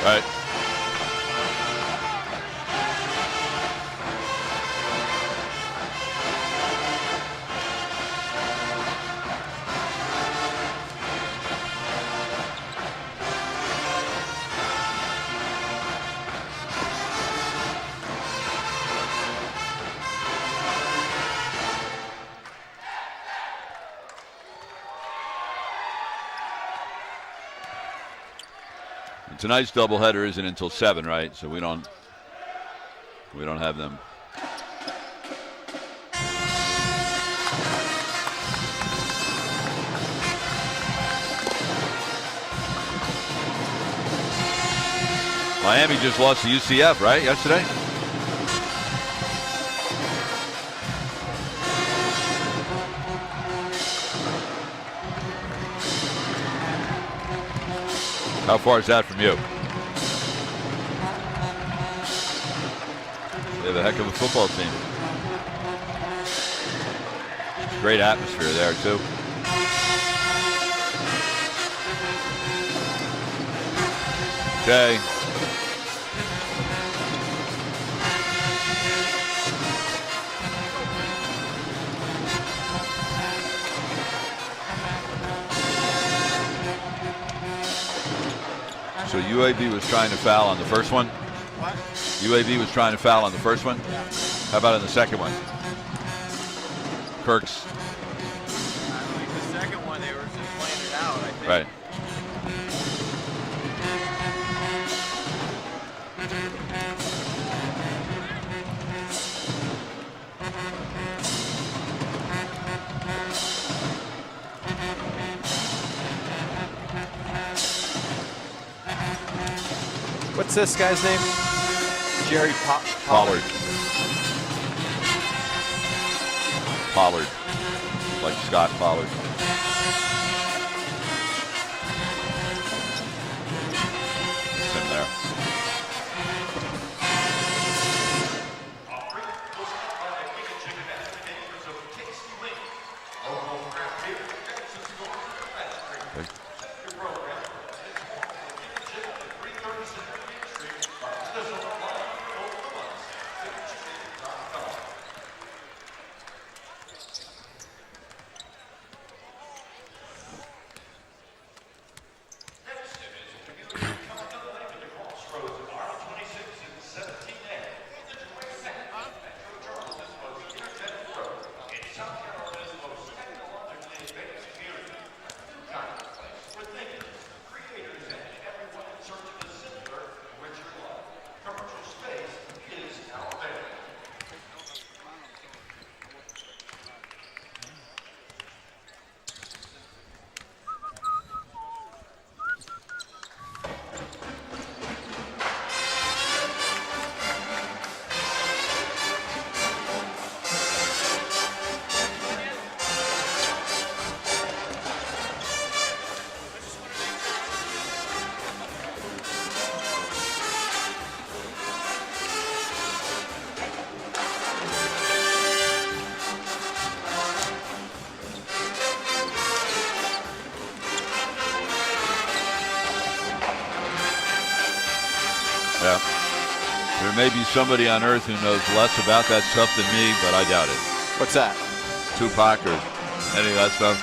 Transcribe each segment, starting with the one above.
Right. Tonight's doubleheader isn't until 7, right? So we don't have them. Miami just lost to UCF, right, yesterday? How far is that from you? They have a heck of a football team. Great atmosphere there, too. Okay. So UAB was trying to foul on the first one? What? UAB was trying to foul on the first one? Yeah. How about on the second one? Kirk's. I think the second one they were just playing it out, I think. Right. What's this guy's name? Jerry Pollard. Pollard. Like Scott Pollard. It's him there. Yeah. There may be somebody on earth who knows less about that stuff than me, but I doubt it. What's that? Tupac or any of that stuff?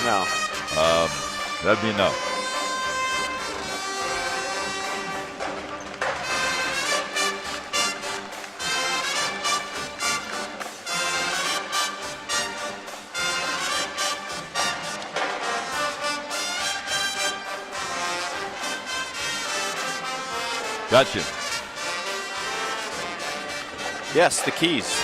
No. That'd be no. Gotcha. Yes, the keys.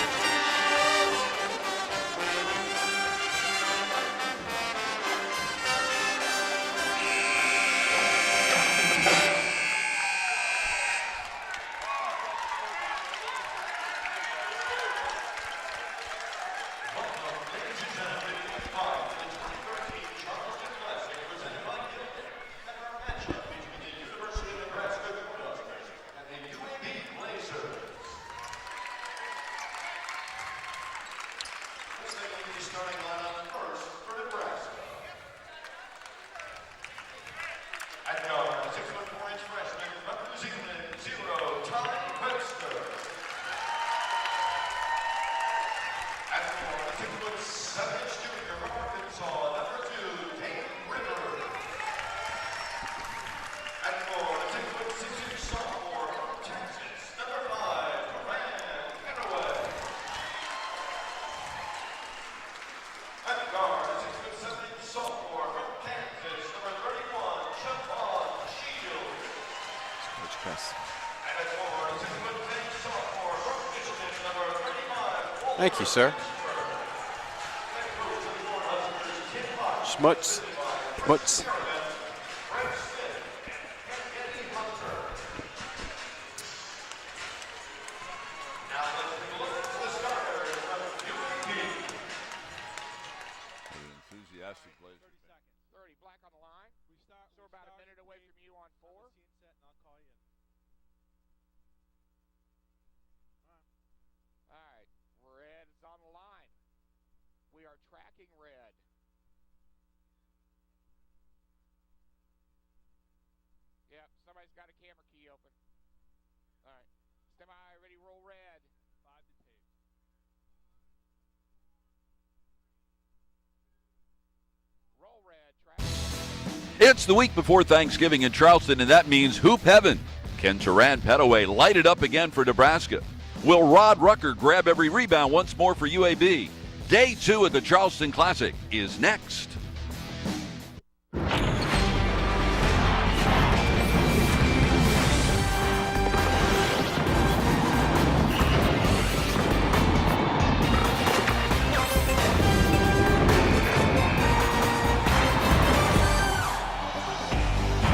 Thank you, sir. Schmutz. Schmutz. Enthusiastic Blazer. 30, black on the line. So we're about a minute away from you on 4. All right, red is on the line. We are tracking red. Yep, somebody's got a camera key open. All right, stand by, ready, roll red. 5 to tape. Roll red, track. It's the week before Thanksgiving in Charleston, and that means hoop heaven. Can Teran Petaway light it up again for Nebraska? Will Rod Rucker grab every rebound once more for UAB? Day 2 of the Charleston Classic is next.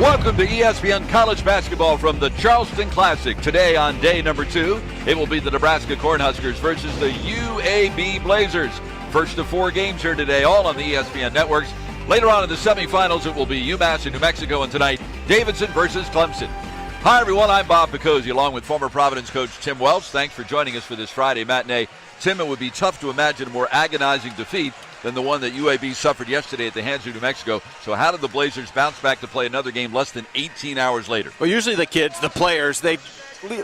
Welcome to ESPN College Basketball from the Charleston Classic. Today on day number 2, it will be the Nebraska Cornhuskers versus the UAB Blazers. First of 4 games here today, all on the ESPN networks. Later on in the semifinals, it will be UMass and New Mexico, and tonight, Davidson versus Clemson. Hi, everyone. I'm Bob Picozzi, along with former Providence coach Tim Welch. Thanks for joining us for this Friday matinee. Tim, it would be tough to imagine a more agonizing defeat than the one that UAB suffered yesterday at the hands of New Mexico. So how did the Blazers bounce back to play another game less than 18 hours later? Well, usually the kids, the players, they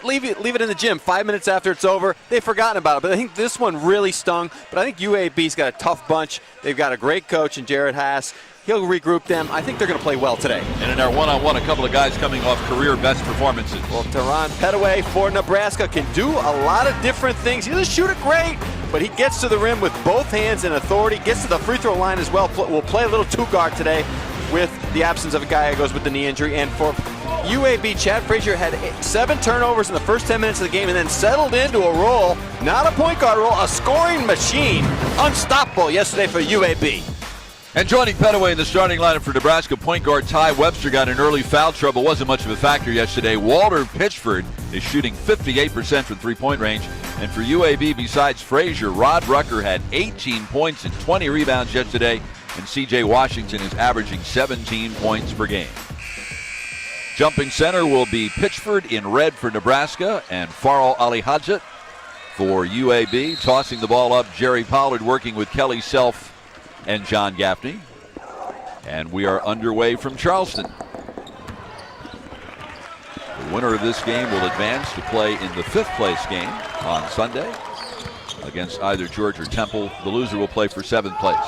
leave it in the gym 5 minutes after it's over. They've forgotten about it. But I think this one really stung. But I think UAB's got a tough bunch. They've got a great coach in Jared Haas. He'll regroup them. I think they're going to play well today. And in our one-on-one, a couple of guys coming off career best performances. Well, Teran Petaway for Nebraska can do a lot of different things. He doesn't shoot it great, but he gets to the rim with both hands and authority, gets to the free throw line as well. We'll play a little two-guard today with the absence of a guy who goes with the knee injury. And for UAB, Chad Frazier had 7 turnovers in the first 10 minutes of the game and then settled into a role, not a point guard role, a scoring machine. Unstoppable yesterday for UAB. And joining Petaway in the starting lineup for Nebraska, point guard Ty Webster got in early foul trouble. Wasn't much of a factor yesterday. Walter Pitchford is shooting 58% from three-point range. And for UAB, besides Frazier, Rod Rucker had 18 points and 20 rebounds yesterday. And C.J. Washington is averaging 17 points per game. Jumping center will be Pitchford in red for Nebraska and Farrell Alihadjat for UAB. Tossing the ball up, Jerry Pollard working with Kelly Self and John Gaffney. And we are underway from Charleston. The winner of this game will advance to play in the 5th place game on Sunday against either Georgia or Temple. The loser will play for 7th place.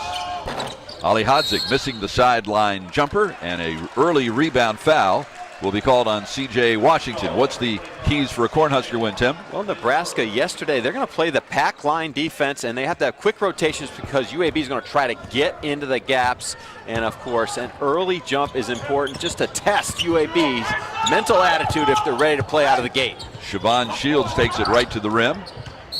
Ali Hadzik missing the sideline jumper, and an early rebound foul will be called on C.J. Washington. What's the keys for a Cornhusker win, Tim? Well, Nebraska yesterday, they're going to play the pack line defense, and they have to have quick rotations because UAB is going to try to get into the gaps. And, of course, an early jump is important just to test UAB's mental attitude if they're ready to play out of the gate. Siobhan Shields takes it right to the rim,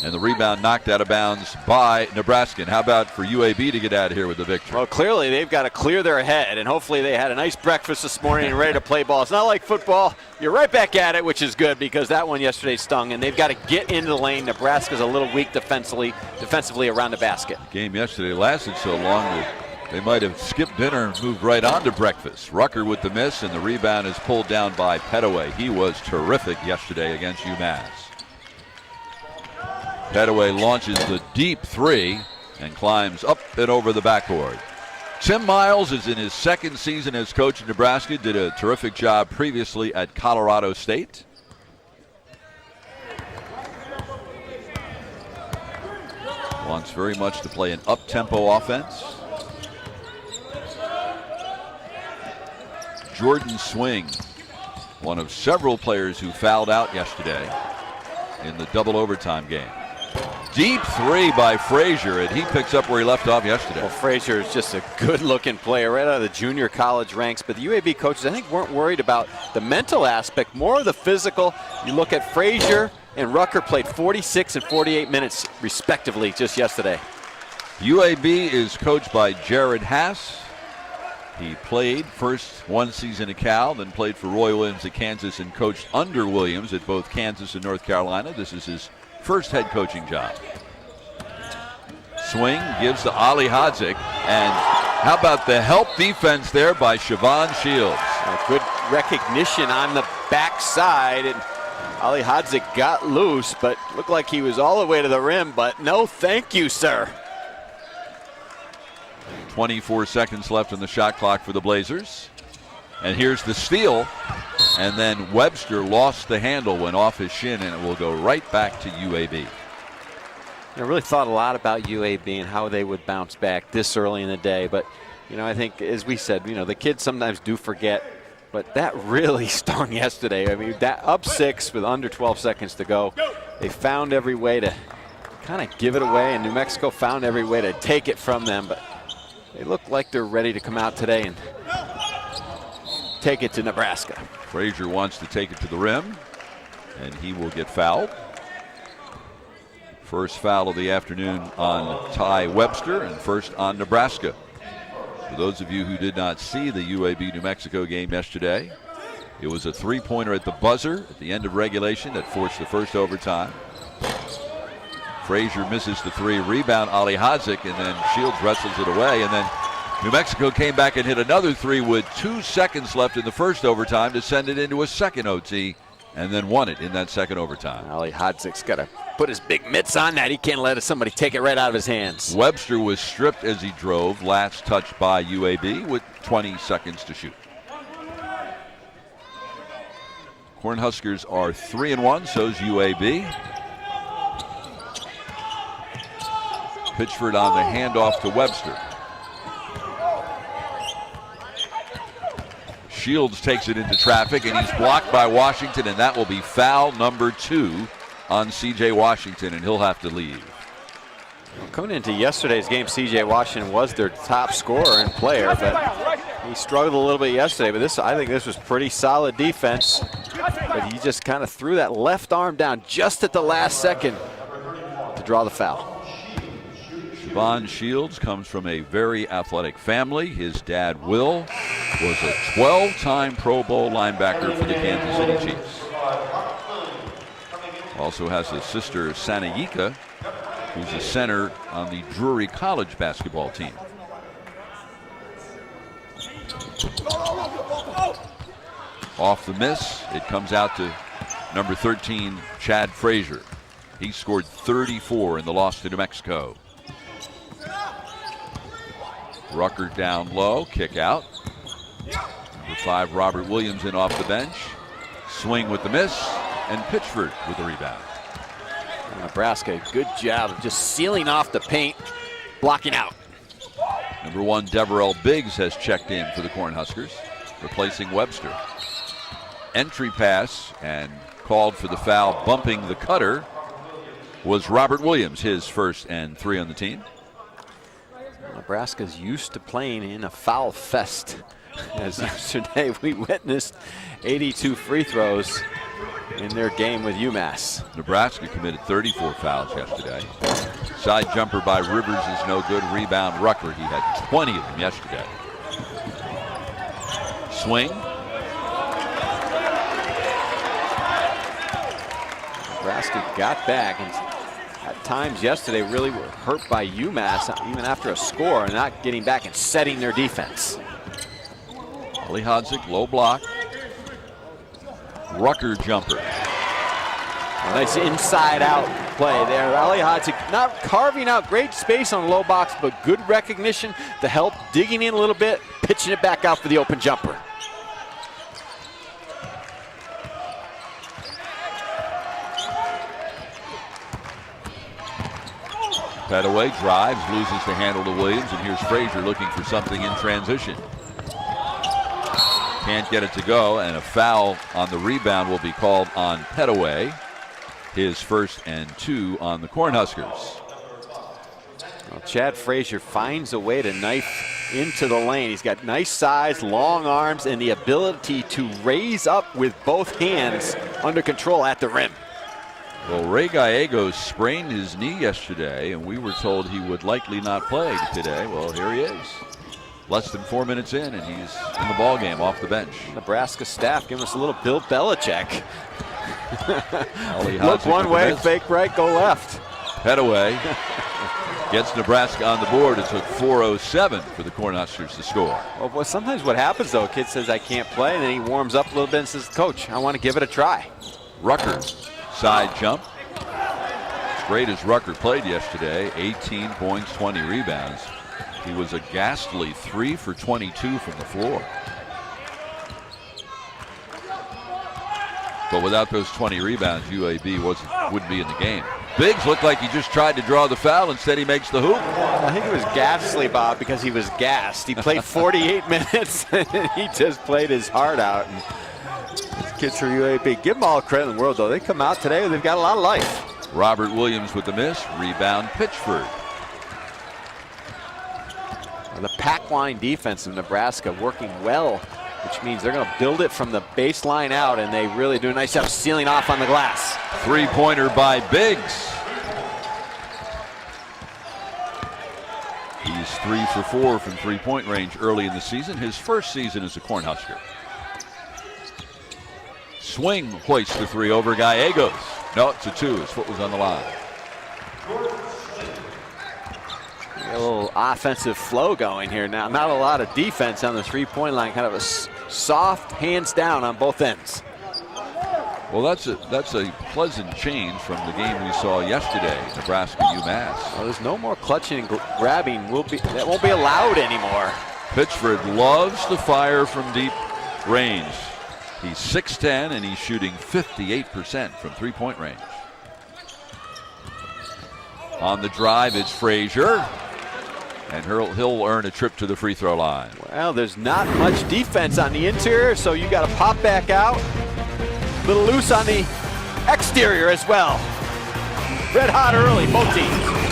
and the rebound knocked out of bounds by Nebraska. And how about for UAB to get out of here with the victory? Well, clearly they've got to clear their head, and hopefully they had a nice breakfast this morning and ready to play ball. It's not like football. You're right back at it, which is good because that one yesterday stung, and they've got to get into the lane. Nebraska's a little weak defensively around the basket. The game yesterday lasted so long that they might have skipped dinner and moved right on to breakfast. Rucker with the miss, and the rebound is pulled down by Petaway. He was terrific yesterday against UMass. Petaway launches the deep 3 and climbs up and over the backboard. Tim Miles is in his 2nd season as coach in Nebraska. Did a terrific job previously at Colorado State. Wants very much to play an up-tempo offense. Jordan Swing, one of several players who fouled out yesterday in the double overtime game. Deep 3 by Frazier, and he picks up where he left off yesterday. Well, Frazier is just a good-looking player right out of the junior college ranks, but the UAB coaches, I think, weren't worried about the mental aspect, more of the physical. You look at Frazier, and Rucker played 46 and 48 minutes respectively just yesterday. UAB is coached by Jared Haas. He played first one season at Cal, then played for Roy Williams at Kansas and coached under Williams at both Kansas and North Carolina. This is his first head coaching job. Swing gives to Ali Hadzik, and how about the help defense there by Siobhan Shields? Good recognition on the backside, and Ali Hadzik got loose, but looked like he was all the way to the rim, but no thank you, sir. 24 seconds left on the shot clock for the Blazers. And here's the steal. And then Webster lost the handle, went off his shin, and it will go right back to UAB. I really thought a lot about UAB and how they would bounce back this early in the day. But, you know, I think, as we said, you know, the kids sometimes do forget. But that really stung yesterday. I mean, that up 6 with under 12 seconds to go. They found every way to kind of give it away, and New Mexico found every way to take it from them. But they look like they're ready to come out today and take it to Nebraska. Frazier wants to take it to the rim, and he will get fouled. First foul of the afternoon on Ty Webster, and first on Nebraska. For those of you who did not see the UAB-New Mexico game yesterday, it was a three-pointer at the buzzer at the end of regulation that forced the first overtime. Frazier misses the three, rebound Ali Hadzik, and then Shields wrestles it away, and then New Mexico came back and hit another three with 2 seconds left in the first overtime to send it into a second OT, and then won it in that second overtime. Ali Hadzik's got to put his big mitts on that. He can't let somebody take it right out of his hands. Webster was stripped as he drove, last touched by UAB with 20 seconds to shoot. Cornhuskers are 3-1, so's UAB. Pitchford on the handoff to Webster. Shields takes it into traffic, and he's blocked by Washington, and that will be foul number 2 on C.J. Washington, and he'll have to leave. Well, coming into yesterday's game, C.J. Washington was their top scorer and player, but he struggled a little bit yesterday. But I think this was pretty solid defense. But he just kind of threw that left arm down just at the last second to draw the foul. Siobhan Shields comes from a very athletic family. His dad, Will, was a 12-time Pro Bowl linebacker for the Kansas City Chiefs. Also has a sister, Sanayika, who's a center on the Drury College basketball team. Off the miss, it comes out to number 13, Chad Frazier. He scored 34 in the loss to New Mexico. Rucker down low, kick out. Number 5, Robert Williams in off the bench. Swing with the miss, and Pitchford with the rebound. Nebraska, good job of just sealing off the paint, blocking out. Number 1, Deverell Biggs has checked in for the Cornhuskers, replacing Webster. Entry pass and called for the foul, bumping the cutter, was Robert Williams, his first and 3 on the team. Nebraska's used to playing in a foul fest. As yesterday we witnessed 82 free throws in their game with UMass. Nebraska committed 34 fouls yesterday. Side jumper by Rivers is no good. Rebound Rucker. He had 20 of them yesterday. Swing. Nebraska got back, and at times yesterday really were hurt by UMass, even after a score, and not getting back and setting their defense. Ali Hadzik, low block. Rucker jumper. A nice inside-out play there. Ali Hadzik not carving out great space on the low box, but good recognition to help, digging in a little bit, pitching it back out for the open jumper. Petaway drives, loses the handle to Williams, and here's Frazier looking for something in transition. Can't get it to go, and a foul on the rebound will be called on Petaway. His first and 2 on the Cornhuskers. Well, Chad Frazier finds a way to knife into the lane. He's got nice size, long arms, and the ability to raise up with both hands under control at the rim. Well, Ray Gallegos sprained his knee yesterday, and we were told he would likely not play today. Well, here he is. Less than 4 minutes in, and he's in the ball game off the bench. Nebraska staff giving us a little Bill Belichick. Look Look one way, fake right, go left. Petaway gets Nebraska on the board. It took 4:07 for the Cornhuskers to score. Well, sometimes what happens, though, a kid says, I can't play, and then he warms up a little bit and says, Coach, I want to give it a try. Rucker, side jump. As great as Rucker played yesterday, 18 points, 20 rebounds. He was a ghastly 3 for 22 from the floor. But without those 20 rebounds, UAB wouldn't be in the game. Biggs looked like he just tried to draw the foul. Instead, he makes the hoop. I think it was ghastly, Bob, because he was gassed. He played 48 minutes, and he just played his heart out. And these kids from UAB, give them all the credit in the world, though. They come out today, they've got a lot of life. Robert Williams with the miss. Rebound, Pitchford. The pack line defense of Nebraska working well, which means they're going to build it from the baseline out, and they really do a nice job sealing off on the glass. Three-pointer by Biggs. He's 3 for 4 from three-point range early in the season, his first season as a Cornhusker. Swing hoists the three over Gallegos. No, it's a 2. His foot was on the line. A little offensive flow going here now. Not a lot of defense on the three-point line. Kind of a soft hands down on both ends. Well, that's a pleasant change from the game we saw yesterday, Nebraska UMass. Well, there's no more clutching and grabbing. That won't be allowed anymore. Pitchford loves to fire from deep range. He's 6'10", and he's shooting 58% from three-point range. On the drive, it's Frazier. And he'll earn a trip to the free throw line. Well, there's not much defense on the interior, so you got to pop back out. A little loose on the exterior as well. Red hot early, both teams.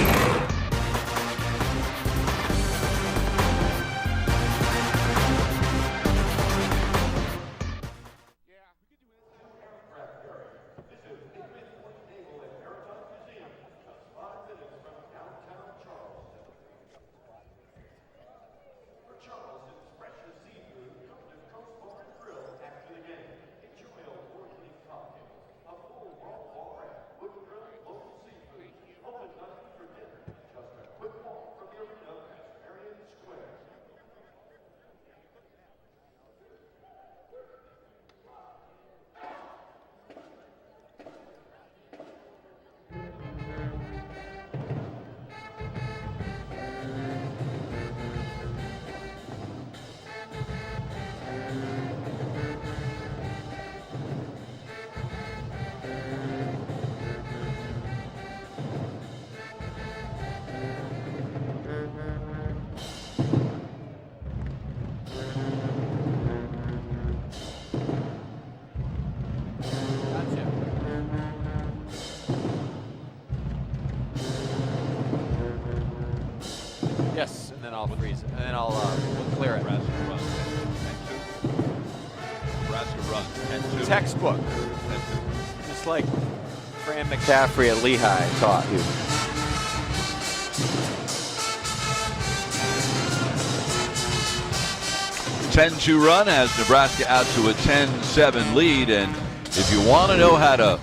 Yes, and then I'll freeze it, and then I'll we'll clear it. Nebraska runs 10-2. Nebraska runs 10-2. Textbook. 10-2. Just like Fran McCaffrey at Lehigh taught you. A 10-2 run has Nebraska out to a 10-7 lead, and if you want to know how to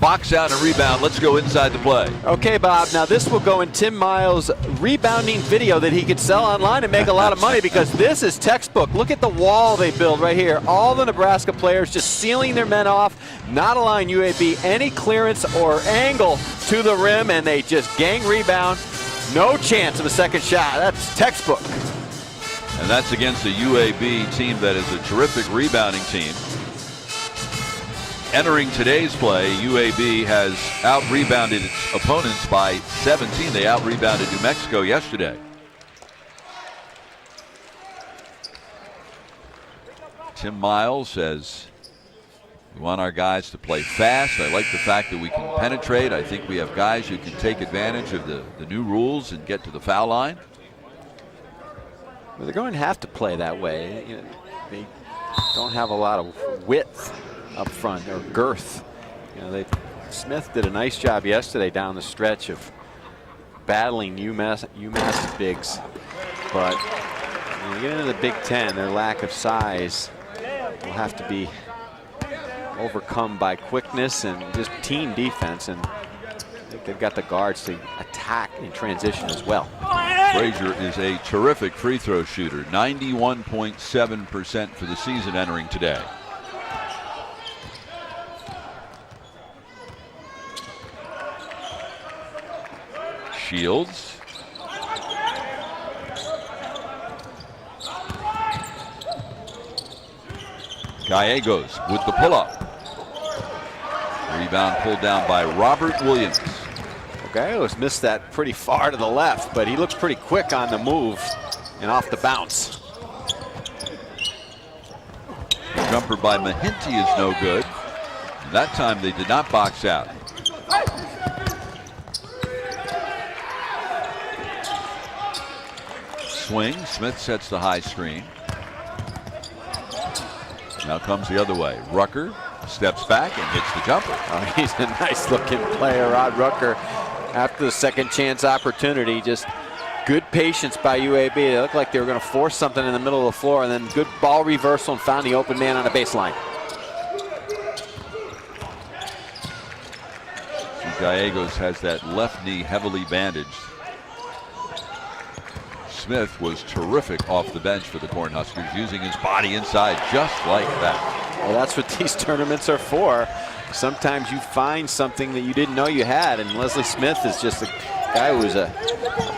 box out and rebound, let's go inside the play. Okay, Bob, now this will go in Tim Miles' rebounding video that he could sell online and make a lot of money, because this is textbook. Look at the wall they build right here. All the Nebraska players just sealing their men off, not allowing UAB any clearance or angle to the rim, and they just gang rebound. No chance of a second shot. That's textbook. And that's against a UAB team that is a terrific rebounding team. Entering today's play, UAB has out-rebounded its opponents by 17. They out-rebounded New Mexico yesterday. Tim Miles says, we want our guys to play fast. I like the fact that we can penetrate. I think we have guys who can take advantage of the new rules and get to the foul line. Well, they're going to have to play that way. You know, they don't have a lot of width up front, or girth. You know, they Smith did a nice job yesterday down the stretch of battling UMass bigs. But when you get into the Big Ten, their lack of size will have to be overcome by quickness and just team defense. And I think they've got the guards to attack in transition as well. Frazier is a terrific free throw shooter, 91.7% for the season entering today. Shields. Gallegos with the pull-up. Rebound pulled down by Robert Williams. Gallegos missed that pretty far to the left, but he looks pretty quick on the move and off the bounce. The jumper by Mahinty is no good. That time they did not box out. Swing. Smith sets the high screen. Now comes the other way. Rucker steps back and hits the jumper. Oh, he's a nice looking player, Rod Rucker. After the second chance opportunity, just good patience by UAB. They looked like they were going to force something in the middle of the floor, and then good ball reversal and found the open man on the baseline. Gallegos has that left knee heavily bandaged. Smith was terrific off the bench for the Cornhuskers, using his body inside just like that. Well, that's what these tournaments are for. Sometimes you find something that you didn't know you had, and Leslie Smith is just a guy who's a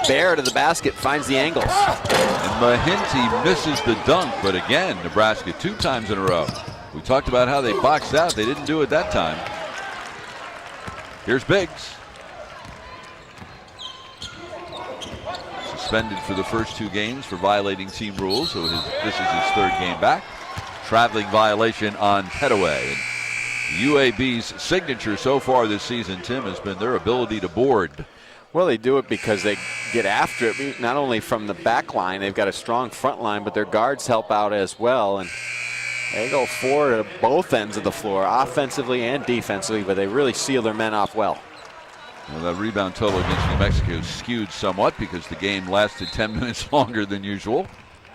bear to the basket, finds the angles. And Mahinty misses the dunk, but again, Nebraska 2 times in a row. We talked about how they boxed out. They didn't do it that time. Here's Biggs. Suspended for the first 2 games for violating team rules, so this is his 3rd game back. Traveling violation on Petaway. And UAB's signature so far this season, Tim, has been their ability to board. Well, they do it because they get after it, not only from the back line, they've got a strong front line, but their guards help out as well. And they go forward at both ends of the floor, offensively and defensively, but they really seal their men off well. Well, that rebound total against New Mexico skewed somewhat because the game lasted 10 minutes longer than usual,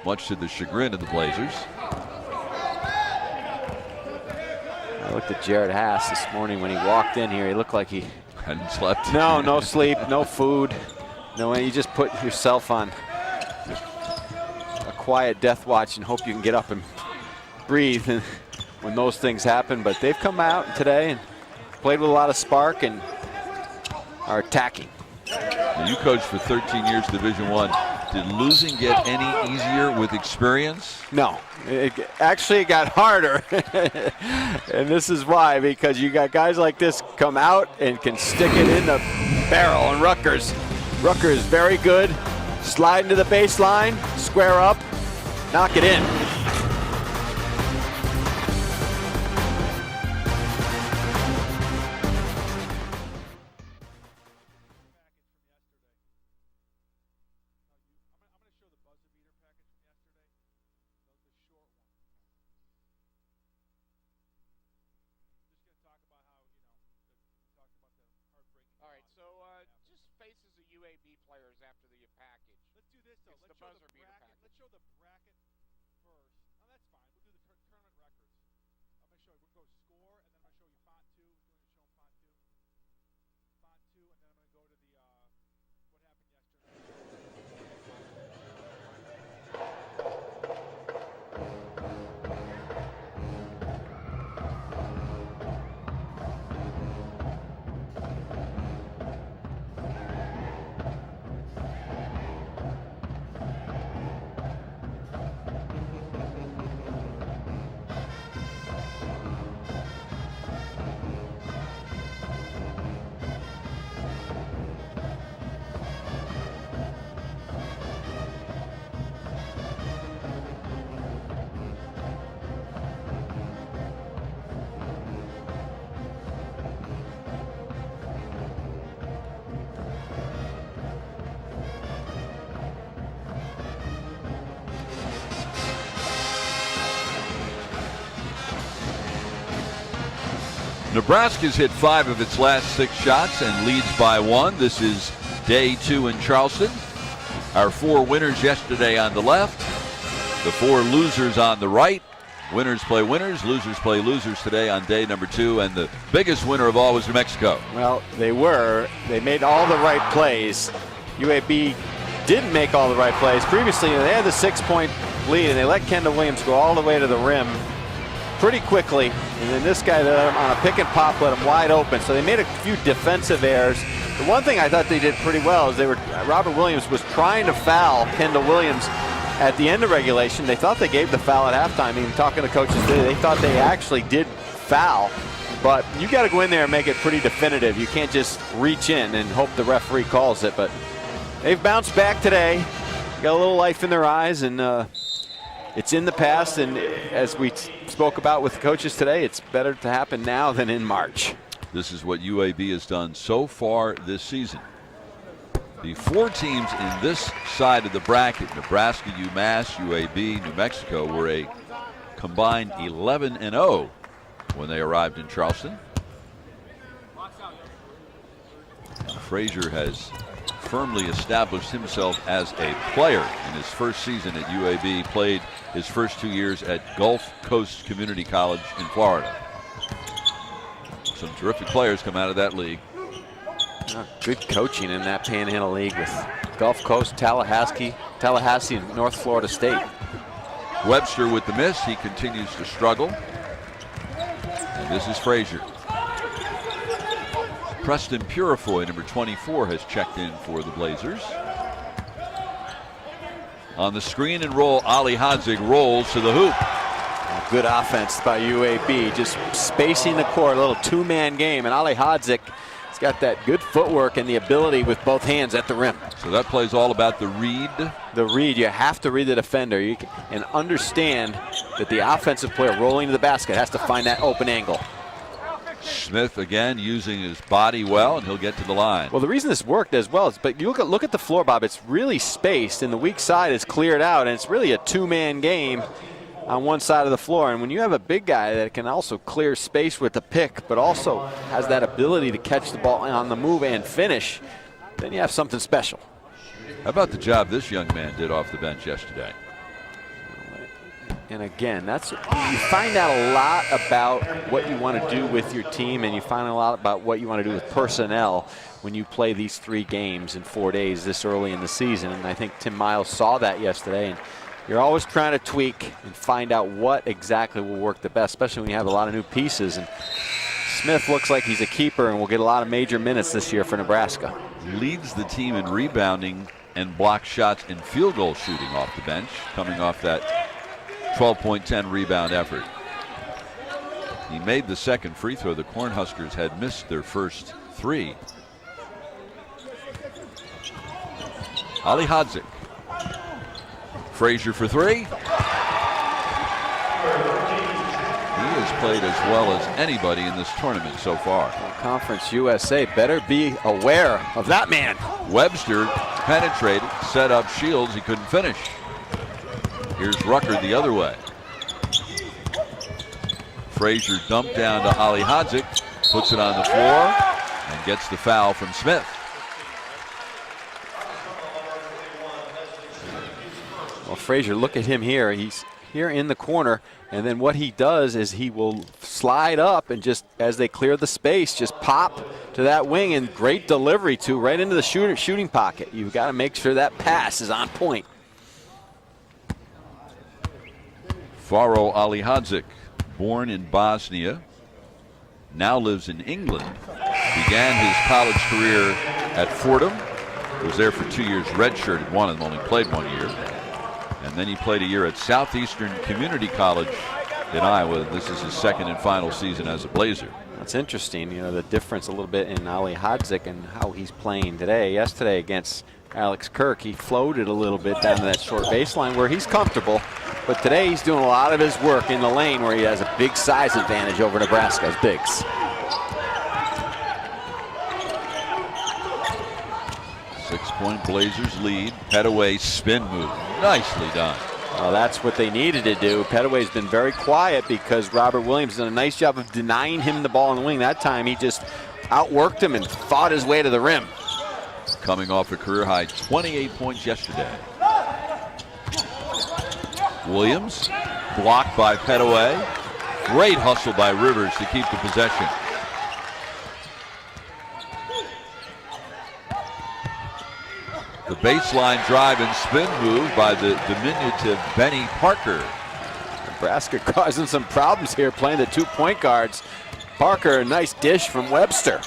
much to the chagrin of the Blazers. I looked at Jared Haas this morning when he walked in here. He looked like he hadn't slept. No sleep, no food. No, you just put yourself on a quiet death watch and hope you can get up and breathe when those things happen. But they've come out today and played with a lot of spark and are attacking. Now, you coached for 13 years Division I. Did losing get any easier with experience? No, it actually got harder. And this is why, because you got guys like this come out and can stick it in the barrel. And Rucker is very good. Slide into the baseline, square up, knock it in. Nebraska's hit 5 of its last 6 shots and leads by 1. This is day 2 in Charleston. Our 4 winners yesterday on the left, the 4 losers on the right. Winners play winners, losers play losers today on day number 2, and the biggest winner of all was New Mexico. Well, they made all the right plays. UAB didn't make all the right plays. Previously, they had the 6-point lead, and they let Kendall Williams go all the way to the rim pretty quickly. And then this guy on a pick and pop let him wide open. So they made a few defensive errors. The one thing I thought they did pretty well is Robert Williams was trying to foul Kendall Williams at the end of regulation. They thought they gave the foul at halftime. Even talking to coaches today, they thought they actually did foul. But you got to go in there and make it pretty definitive. You can't just reach in and hope the referee calls it. But they've bounced back today. Got a little life in their eyes, and it's in the past. And as we spoke about with the coaches today, it's better to happen now than in March. This is what UAB has done so far this season. The 4 teams in this side of the bracket, Nebraska, UMass, UAB, New Mexico, were a combined 11-0 when they arrived in Charleston. Frazier has firmly established himself as a player in his first season at UAB, played his first 2 years at Gulf Coast Community College in Florida. Some terrific players come out of that league. Good coaching in that Panhandle League with Gulf Coast, Tallahassee, and North Florida State. Webster with the miss. He continues to struggle. And this is Frazier. Preston Purifoy, number 24, has checked in for the Blazers. On the screen and roll, Ali Hodzig rolls to the hoop. Good offense by UAB, just spacing the court, a little 2-man game. And Ali Hodzig has got that good footwork and the ability with both hands at the rim. So that play's all about the read. The read, you have to read the defender and understand that the offensive player rolling to the basket has to find that open angle. Smith again using his body well, and he'll get to the line. Well, the reason this worked as well is, but you look at the floor, Bob, it's really spaced, and the weak side is cleared out, and it's really a 2-man game on one side of the floor. And when you have a big guy that can also clear space with the pick, but also has that ability to catch the ball on the move and finish, then you have something special. How about the job this young man did off the bench yesterday? And again, you find out a lot about what you want to do with your team, and you find out a lot about what you want to do with personnel when you play these 3 games in 4 days this early in the season. And I think Tim Miles saw that yesterday. And you're always trying to tweak and find out what exactly will work the best, especially when you have a lot of new pieces. And Smith looks like he's a keeper and will get a lot of major minutes this year for Nebraska. Leads the team in rebounding and block shots and field goal shooting off the bench, coming off that 12.10 rebound effort. He made the second free throw. The Cornhuskers had missed their first 3. Ali Hodzig. Frazier for 3. He has played as well as anybody in this tournament so far. Conference USA better be aware of that man. Webster penetrated, set up Shields. He couldn't finish. Here's Rucker the other way. Frazier dumped down to Ali Hodzig, puts it on the floor, and gets the foul from Smith. Well, Frazier, look at him here. He's here in the corner, and then what he does is he will slide up and just, as they clear the space, just pop to that wing, and great delivery too, right into the shooting pocket. You've got to make sure that pass is on point. Faro Ali Hodzig, born in Bosnia, now lives in England. Began his college career at Fordham. Was there for 2 years, redshirted one of them, only played 1 year. And then he played a year at Southeastern Community College in Iowa. This is his second and final season as a Blazer. That's interesting, you know, the difference a little bit in Ali Hodzig and how he's playing today. Yesterday against Alex Kirk, he floated a little bit down to that short baseline where he's comfortable. But today he's doing a lot of his work in the lane where he has a big size advantage over Nebraska's bigs. Six-point Blazers lead. Petaway spin move. Nicely done. Well, that's what they needed to do. Petaway's been very quiet because Robert Williams done a nice job of denying him the ball in the wing. That time he just outworked him and fought his way to the rim. Coming off a career high 28 points yesterday. Williams blocked by Petaway. Great hustle by Rivers to keep the possession. The baseline drive and spin move by the diminutive Benny Parker. Nebraska causing some problems here playing the 2 point guards. Parker, a nice dish from Webster.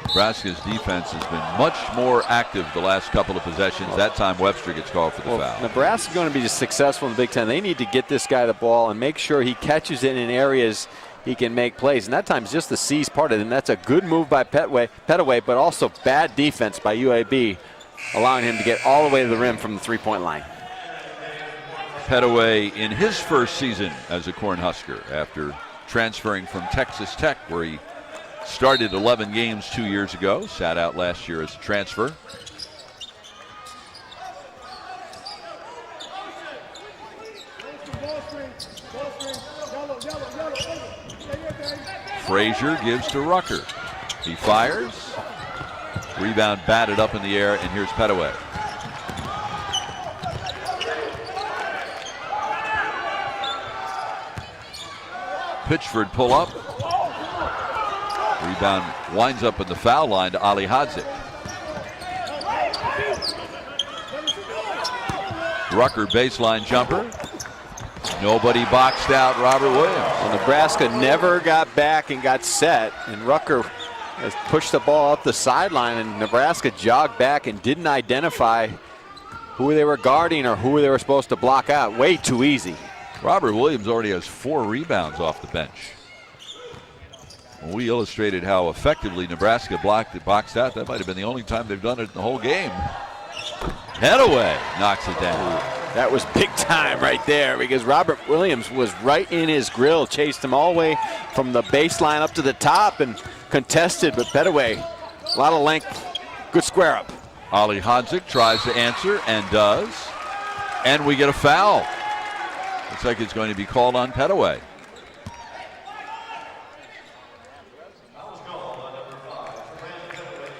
Nebraska's defense has been much more active the last couple of possessions. That time Webster gets called for the foul. Nebraska's going to be successful in the Big Ten. They need to get this guy the ball and make sure he catches it in areas he can make plays. And that time's just the C's part of it. And that's a good move by Petaway, but also bad defense by UAB, allowing him to get all the way to the rim from the 3 point line. Petaway in his first season as a Cornhusker after transferring from Texas Tech, where he started 11 games 2 years ago, sat out last year as a transfer. Frazier gives to Rucker. He fires. Rebound batted up in the air, and here's Petaway. Pitchford pull up. Rebound winds up in the foul line to Ali Hadzik. Rucker baseline jumper. Nobody boxed out Robert Williams. Well, Nebraska never got back and got set, and Rucker has pushed the ball up the sideline, and Nebraska jogged back and didn't identify who they were guarding or who they were supposed to block out. Way too easy. Robert Williams already has 4 rebounds off the bench. When we illustrated how effectively Nebraska boxed out, that might have been the only time they've done it in the whole game. Petaway knocks it down. That was big time right there because Robert Williams was right in his grill, chased him all the way from the baseline up to the top and contested, but Petaway, a lot of length, good square up. Ali Hadzik tries to answer and does, and we get a foul. Looks like it's going to be called on Petaway.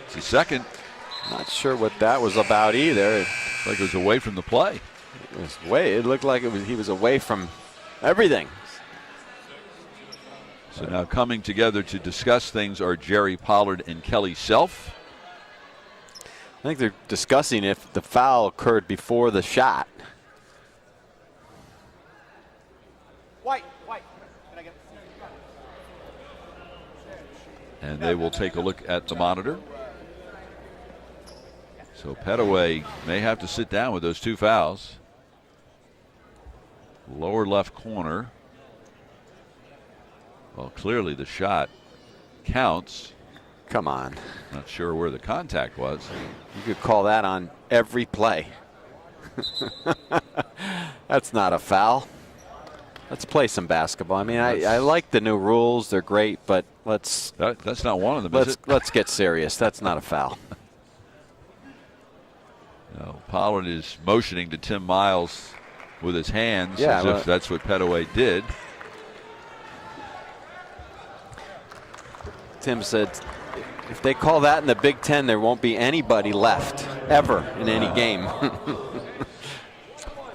It's the second. Not sure what that was about either. Looks like it was away from the play. It looked like he was away from everything. So now coming together to discuss things are Jerry Pollard and Kelly Self. I think they're discussing if the foul occurred before the shot. White. And they will take a look at the monitor. So Petaway may have to sit down with those 2 fouls. Lower left corner. Well, clearly the shot counts. Come on. Not sure where the contact was. You could call that on every play. That's not a foul. Let's play some basketball. I mean, I like the new rules. They're great, but that's not one of them, is it? Let's get serious. That's not a foul. No, Pollard is motioning to Tim Miles with his hands as if that's what Petaway did. Tim said if they call that in the Big Ten, there won't be anybody left ever in any game.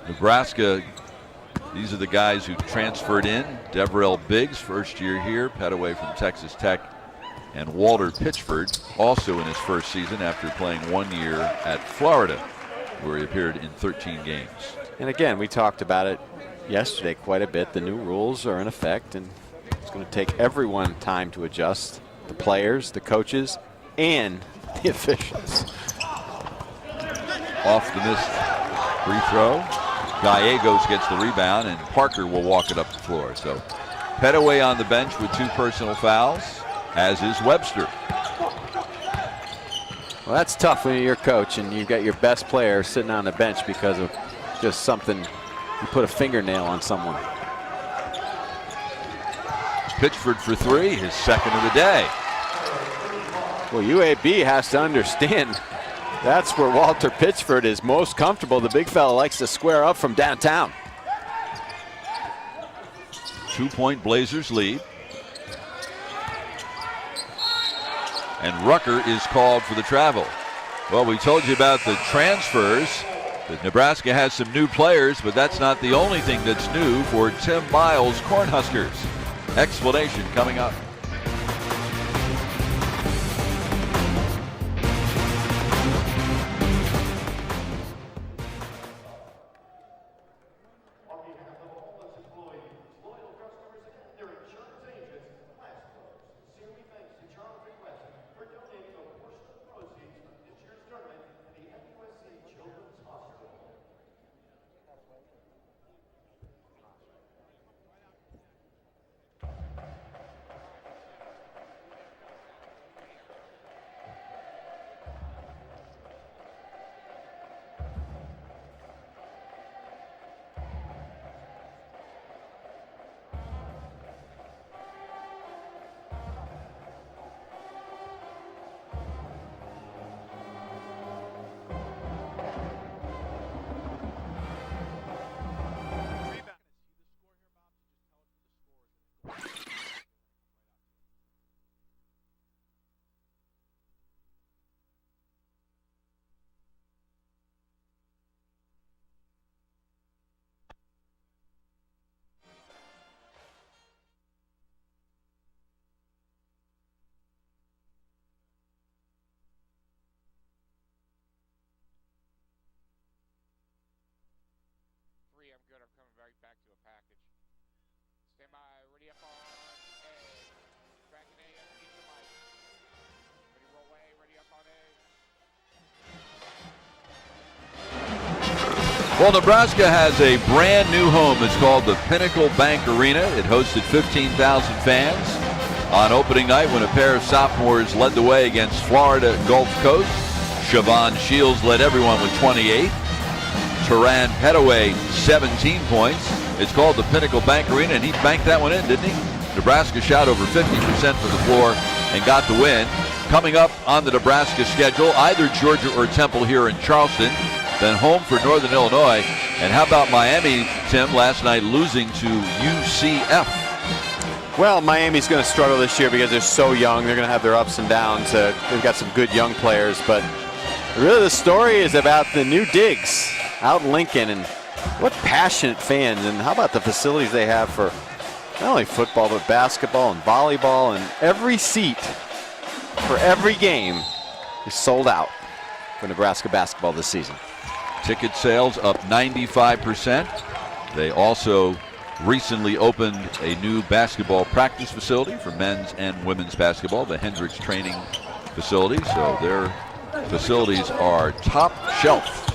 Nebraska, these are the guys who transferred in. Deverell Biggs, first year here. Petaway from Texas Tech. And Walter Pitchford, also in his first season after playing 1 year at Florida, where he appeared in 13 games. And again, we talked about it yesterday quite a bit. The new rules are in effect, and it's going to take everyone time to adjust. The players, the coaches, and the officials. Off the missed free throw. Gallegos gets the rebound, and Parker will walk it up the floor. So Petaway on the bench with 2 personal fouls, as is Webster. Well, that's tough when you're your coach and you've got your best player sitting on the bench because of just something, you put a fingernail on someone. Pitchford for 3, his second of the day. Well, UAB has to understand That's where Walter Pitchford is most comfortable. The big fella likes to square up from downtown. 2-point Blazers lead. And Rucker is called for the travel. Well, we told you about the transfers. That Nebraska has some new players, but that's not the only thing that's new for Tim Miles' Cornhuskers. Explanation coming up. I'm good. I'm coming right back to a package. Stand by. Ready up on A. Back in A. Underneath the mic. Ready roll A. Ready up on A. Well, Nebraska has a brand new home. It's called the Pinnacle Bank Arena. It hosted 15,000 fans on opening night when a pair of sophomores led the way against Florida Gulf Coast. Siobhan Shields led everyone with 28. Turan Petaway, 17 points. It's called the Pinnacle Bank Arena, and he banked that one in, didn't he? Nebraska shot over 50% from the floor and got the win. Coming up on the Nebraska schedule, either Georgia or Temple here in Charleston, then home for Northern Illinois. And how about Miami, Tim, last night losing to UCF? Well, Miami's going to struggle this year because they're so young. They're going to have their ups and downs. They've got some good young players, but really the story is about the new digs out in Lincoln, and what passionate fans, and how about the facilities they have for not only football but basketball and volleyball, and every seat for every game is sold out for Nebraska basketball this season. Ticket sales up 95%. They also recently opened a new basketball practice facility for men's and women's basketball, the Hendricks Training Facility, so their facilities are top shelf.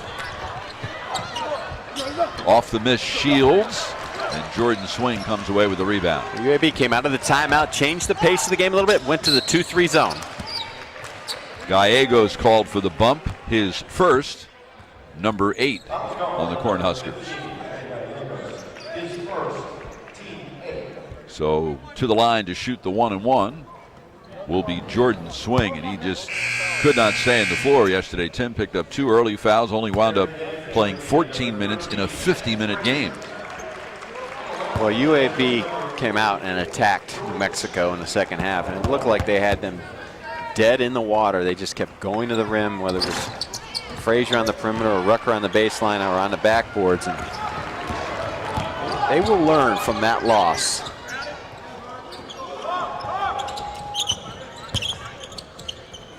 Off the miss, Shields, and Jordan Swing comes away with the rebound. UAB came out of the timeout, changed the pace of the game a little bit, went to the 2-3 zone. Gallegos called for the bump, his first, number 8 on the Cornhuskers. So to the line to shoot the 1-and-1 will be Jordan Swing, and he just could not stay on the floor yesterday. Tim picked up 2 early fouls, only wound up playing 14 minutes in a 50-minute game. Well, UAB came out and attacked New Mexico in the second half, and it looked like they had them dead in the water. They just kept going to the rim, whether it was Frazier on the perimeter or Rucker on the baseline or on the backboards, and they will learn from that loss.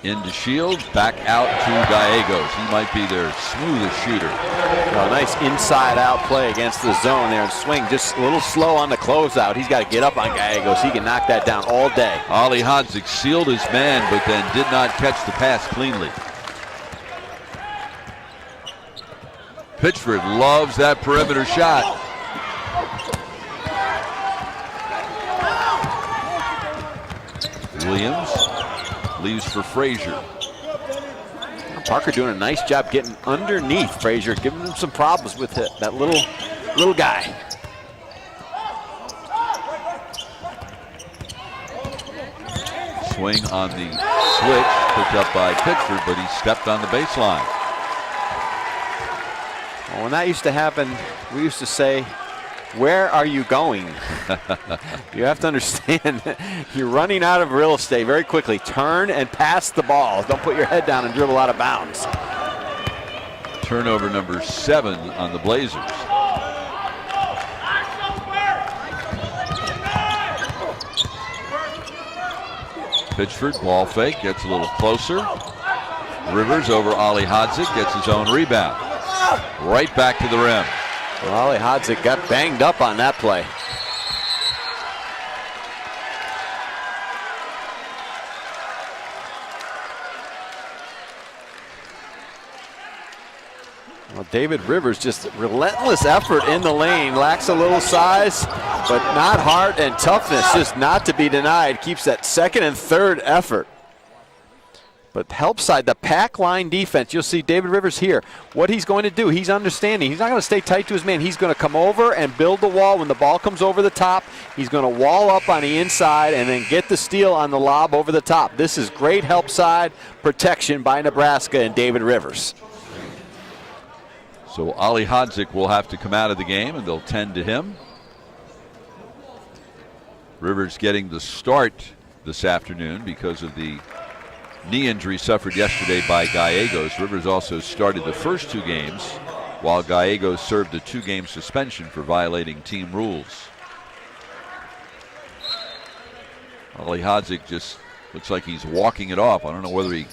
Into Shields, back out to Gallegos. He might be their smoothest shooter. A nice inside-out play against the zone there, and Swing just a little slow on the closeout. He's got to get up on Gallegos. He can knock that down all day. Ali Hodzik sealed his man, but then did not catch the pass cleanly. Pitchford loves that perimeter shot. Williams leaves for Frazier. Parker doing a nice job getting underneath Frazier, giving him some problems with it, that little guy. Swing on the switch, picked up by Pitchford, but he stepped on the baseline. Well, when that used to happen, we used to say, "Where are you going?" You have to understand, you're running out of real estate very quickly. Turn and pass the ball. Don't put your head down and dribble out of bounds. Turnover number 7 on the Blazers. Pitchford, ball fake, gets a little closer. Rivers over Ali Hodzik, gets his own rebound. Right back to the rim. Well, Ali Hodzik got banged up on that play. Well, David Rivers, just relentless effort in the lane. Lacks a little size, but not heart and toughness, just not to be denied. Keeps that second and third effort. But help side, the pack line defense, you'll see David Rivers here. What he's going to do, he's understanding. He's not going to stay tight to his man. He's going to come over and build the wall. When the ball comes over the top, he's going to wall up on the inside and then get the steal on the lob over the top. This is great help side protection by Nebraska and David Rivers. So Ali Hodzik will have to come out of the game, and they'll tend to him. Rivers getting the start this afternoon because of the knee injury suffered yesterday by Gallegos. Rivers also started the first 2 games, while Gallegos served a 2-game suspension for violating team rules. Ali Hodzik just looks like he's walking it off. I don't know whether he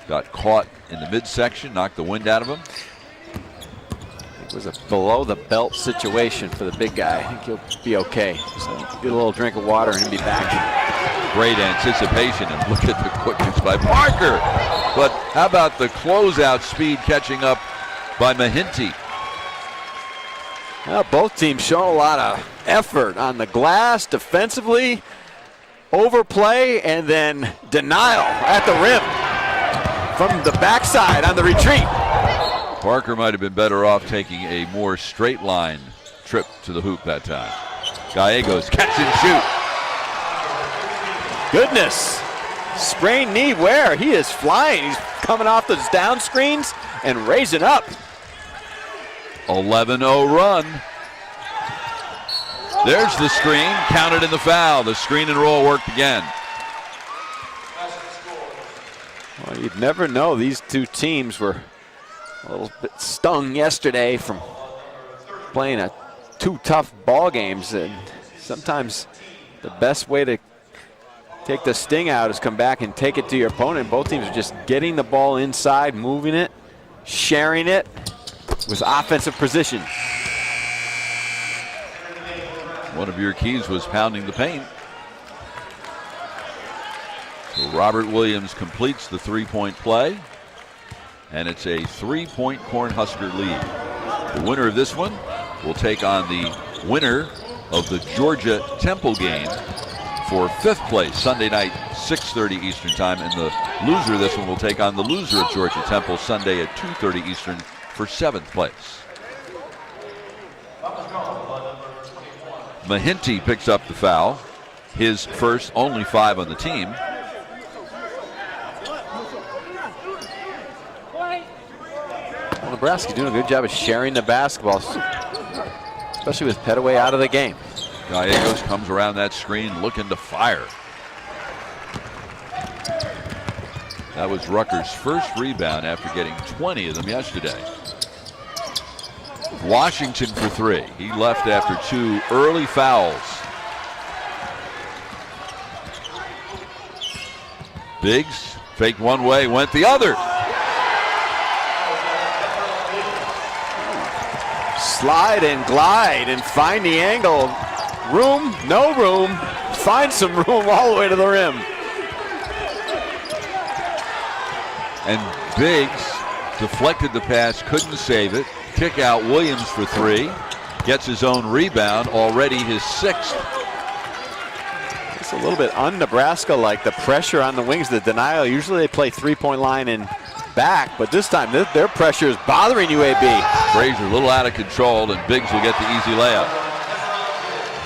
got caught in the midsection, knocked the wind out of him. It was a below the belt situation for the big guy. I think he'll be okay. So get a little drink of water and he'll be back. Great anticipation, and look at the quickness by Parker. But how about the closeout speed catching up by Mahinti? Well, both teams show a lot of effort on the glass defensively, overplay, and then denial at the rim from the backside on the retreat. Parker might have been better off taking a more straight line trip to the hoop that time. Gallegos catch and shoot. Goodness. Sprained knee where? He is flying. He's coming off those down screens and raising up. 11-0 run. There's the screen. Counted in the foul. The screen and roll worked again. Well, you'd never know. These two teams were a little bit stung yesterday from playing 2 tough ball games, and sometimes the best way to take the sting out is come back and take it to your opponent. Both teams are just getting the ball inside, moving it, sharing it with offensive precision. One of your keys was pounding the paint. So Robert Williams completes the 3-point play, and it's a 3-point Cornhusker lead. The winner of this one will take on the winner of the Georgia Temple game for 5th place Sunday night, 6:30 Eastern time, and the loser of this one will take on the loser of Georgia Temple Sunday at 2:30 Eastern for 7th place. Mahinti picks up the foul, his first, only 5 on the team. Well, Nebraska's doing a good job of sharing the basketball, especially with Petaway out of the game. Gallegos comes around that screen looking to fire. That was Rucker's first rebound after getting 20 of them yesterday. Washington for 3. He left after 2 early fouls. Biggs faked one way, went the other. Slide and glide and find the angle. Room, no room. Find some room all the way to the rim. And Biggs deflected the pass, couldn't save it. Kick out Williams for 3. Gets his own rebound, already his 6th. It's a little bit un-Nebraska-like, the pressure on the wings, the denial. Usually they play 3-point line and back, but this time their pressure is bothering UAB. Frazier a little out of control, and Biggs will get the easy layup.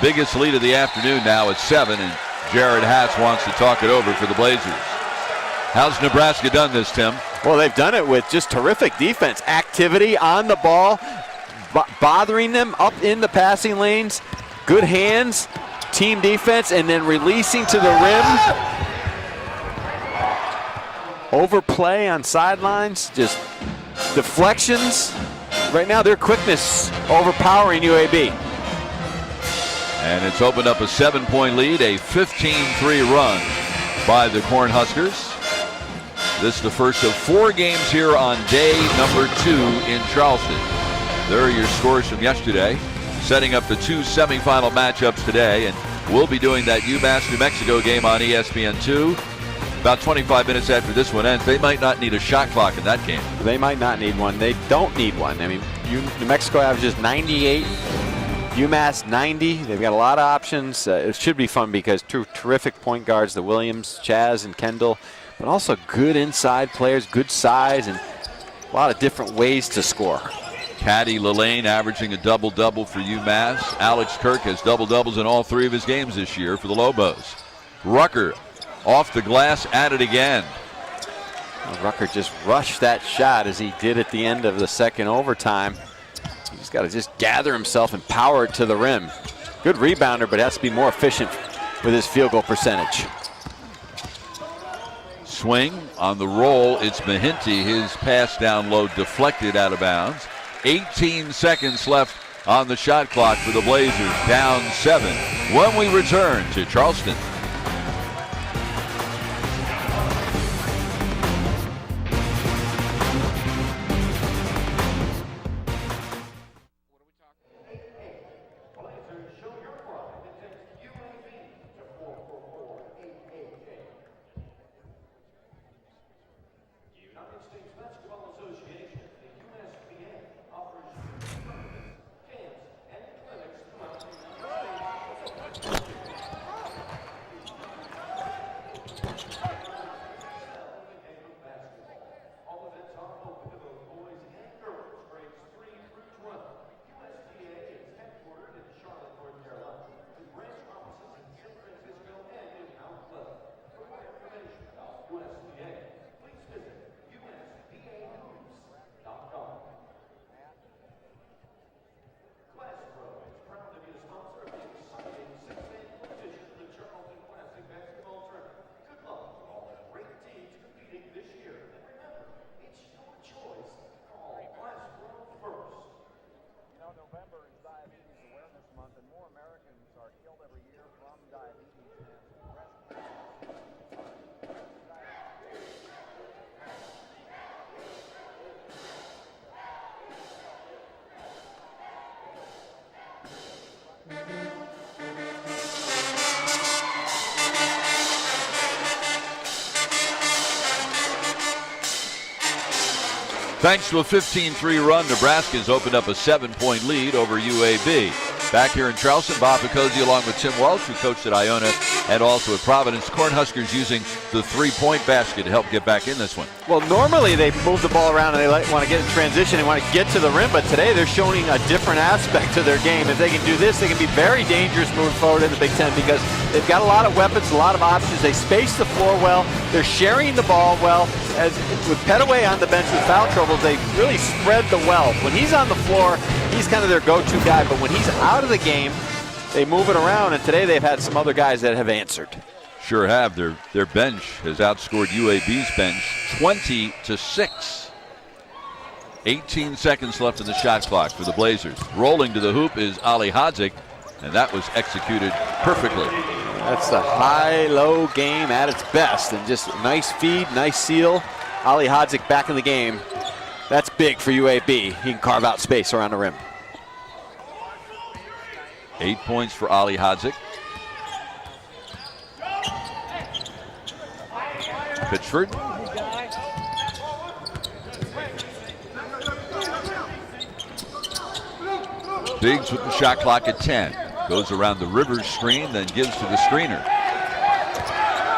Biggest lead of the afternoon now at 7, and Jared Haas wants to talk it over for the Blazers. How's Nebraska done this, Tim? Well, they've done it with just terrific defense, activity on the ball, bothering them up in the passing lanes, good hands, team defense, and then releasing to the rim. Overplay on sidelines, just deflections. Right now, their quickness overpowering UAB. And it's opened up a 7-point lead, a 15-3 run by the Cornhuskers. This is the first of 4 games here on day number 2 in Charleston. There are your scores from yesterday, setting up the 2 semifinal matchups today, and we'll be doing that UMass New Mexico game on ESPN2 about 25 minutes after this one ends. They might not need a shot clock in that game. They might not need one. They don't need one. I mean, New Mexico averages 98, UMass 90. They've got a lot of options. It should be fun because 2 terrific point guards, the Williams, Chaz, and Kendall, but also good inside players, good size, and a lot of different ways to score. Caddy Lillane averaging a double-double for UMass. Alex Kirk has double-doubles in all 3 of his games this year for the Lobos. Rucker off the glass at it again. Well, Rucker just rushed that shot as he did at the end of the second overtime. He's got to just gather himself and power it to the rim. Good rebounder, but has to be more efficient with his field goal percentage. Swing on the roll. It's Mahinty. His pass down low deflected out of bounds. 18 seconds left on the shot clock for the Blazers. Down 7 when we return to Charleston. Thanks to a 15-3 run, Nebraska's opened up a 7-point lead over UAB. Back here in Charleston, Bob Picozzi along with Tim Welch, who coached at Iona and also at Providence. Cornhuskers using the 3-point basket to help get back in this one. Well, normally they move the ball around and they want to get in transition and want to get to the rim, but today they're showing a different aspect to their game. If they can do this, they can be very dangerous moving forward in the Big Ten because they've got a lot of weapons, a lot of options. They space the floor well. They're sharing the ball well. As with Petaway on the bench with foul troubles, they really spread the wealth. When he's on the floor, he's kind of their go-to guy, but when he's out of the game, they move it around, and today they've had some other guys that have answered. Sure have. Their bench has outscored UAB's bench 20-6. 18 seconds left in the shot clock for the Blazers. Rolling to the hoop is Ali Hadzik, and that was executed perfectly. That's the high-low game at its best, and just a nice feed, nice seal. Ali Hadzik back in the game. That's big for UAB. He can carve out space around the rim. 8 points for Ali Hadzik. Pitchford. Biggs with the shot clock at 10. Goes around the Rivers screen, then gives to the screener.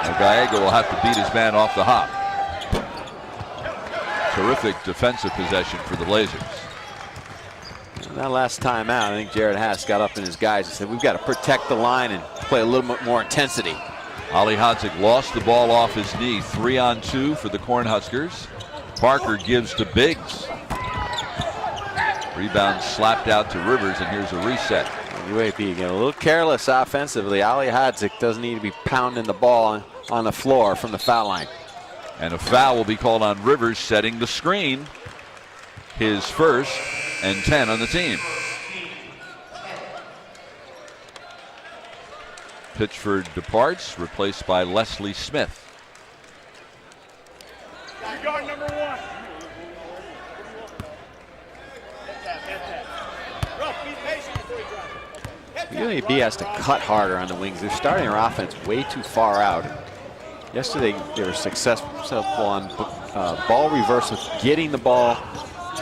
And Gallego will have to beat his man off the hop. Terrific defensive possession for the Blazers. That last time out, I think Jared Haas got up in his guys and said, we've got to protect the line and play a little bit more intensity. Ali Hodzik lost the ball off his knee. 3-on-2 for the Cornhuskers. Parker gives to Biggs. Rebound slapped out to Rivers, and here's a reset. UAB getting a little careless offensively. Ali Hodzik doesn't need to be pounding the ball on the floor from the foul line. And a foul will be called on Rivers, setting the screen. His first and 10 on the team. Pitchford departs, replaced by Leslie Smith. Guard number 1. UAB has to cut harder on the wings. They're starting their offense way too far out. Yesterday they were successful on ball reverse with getting the ball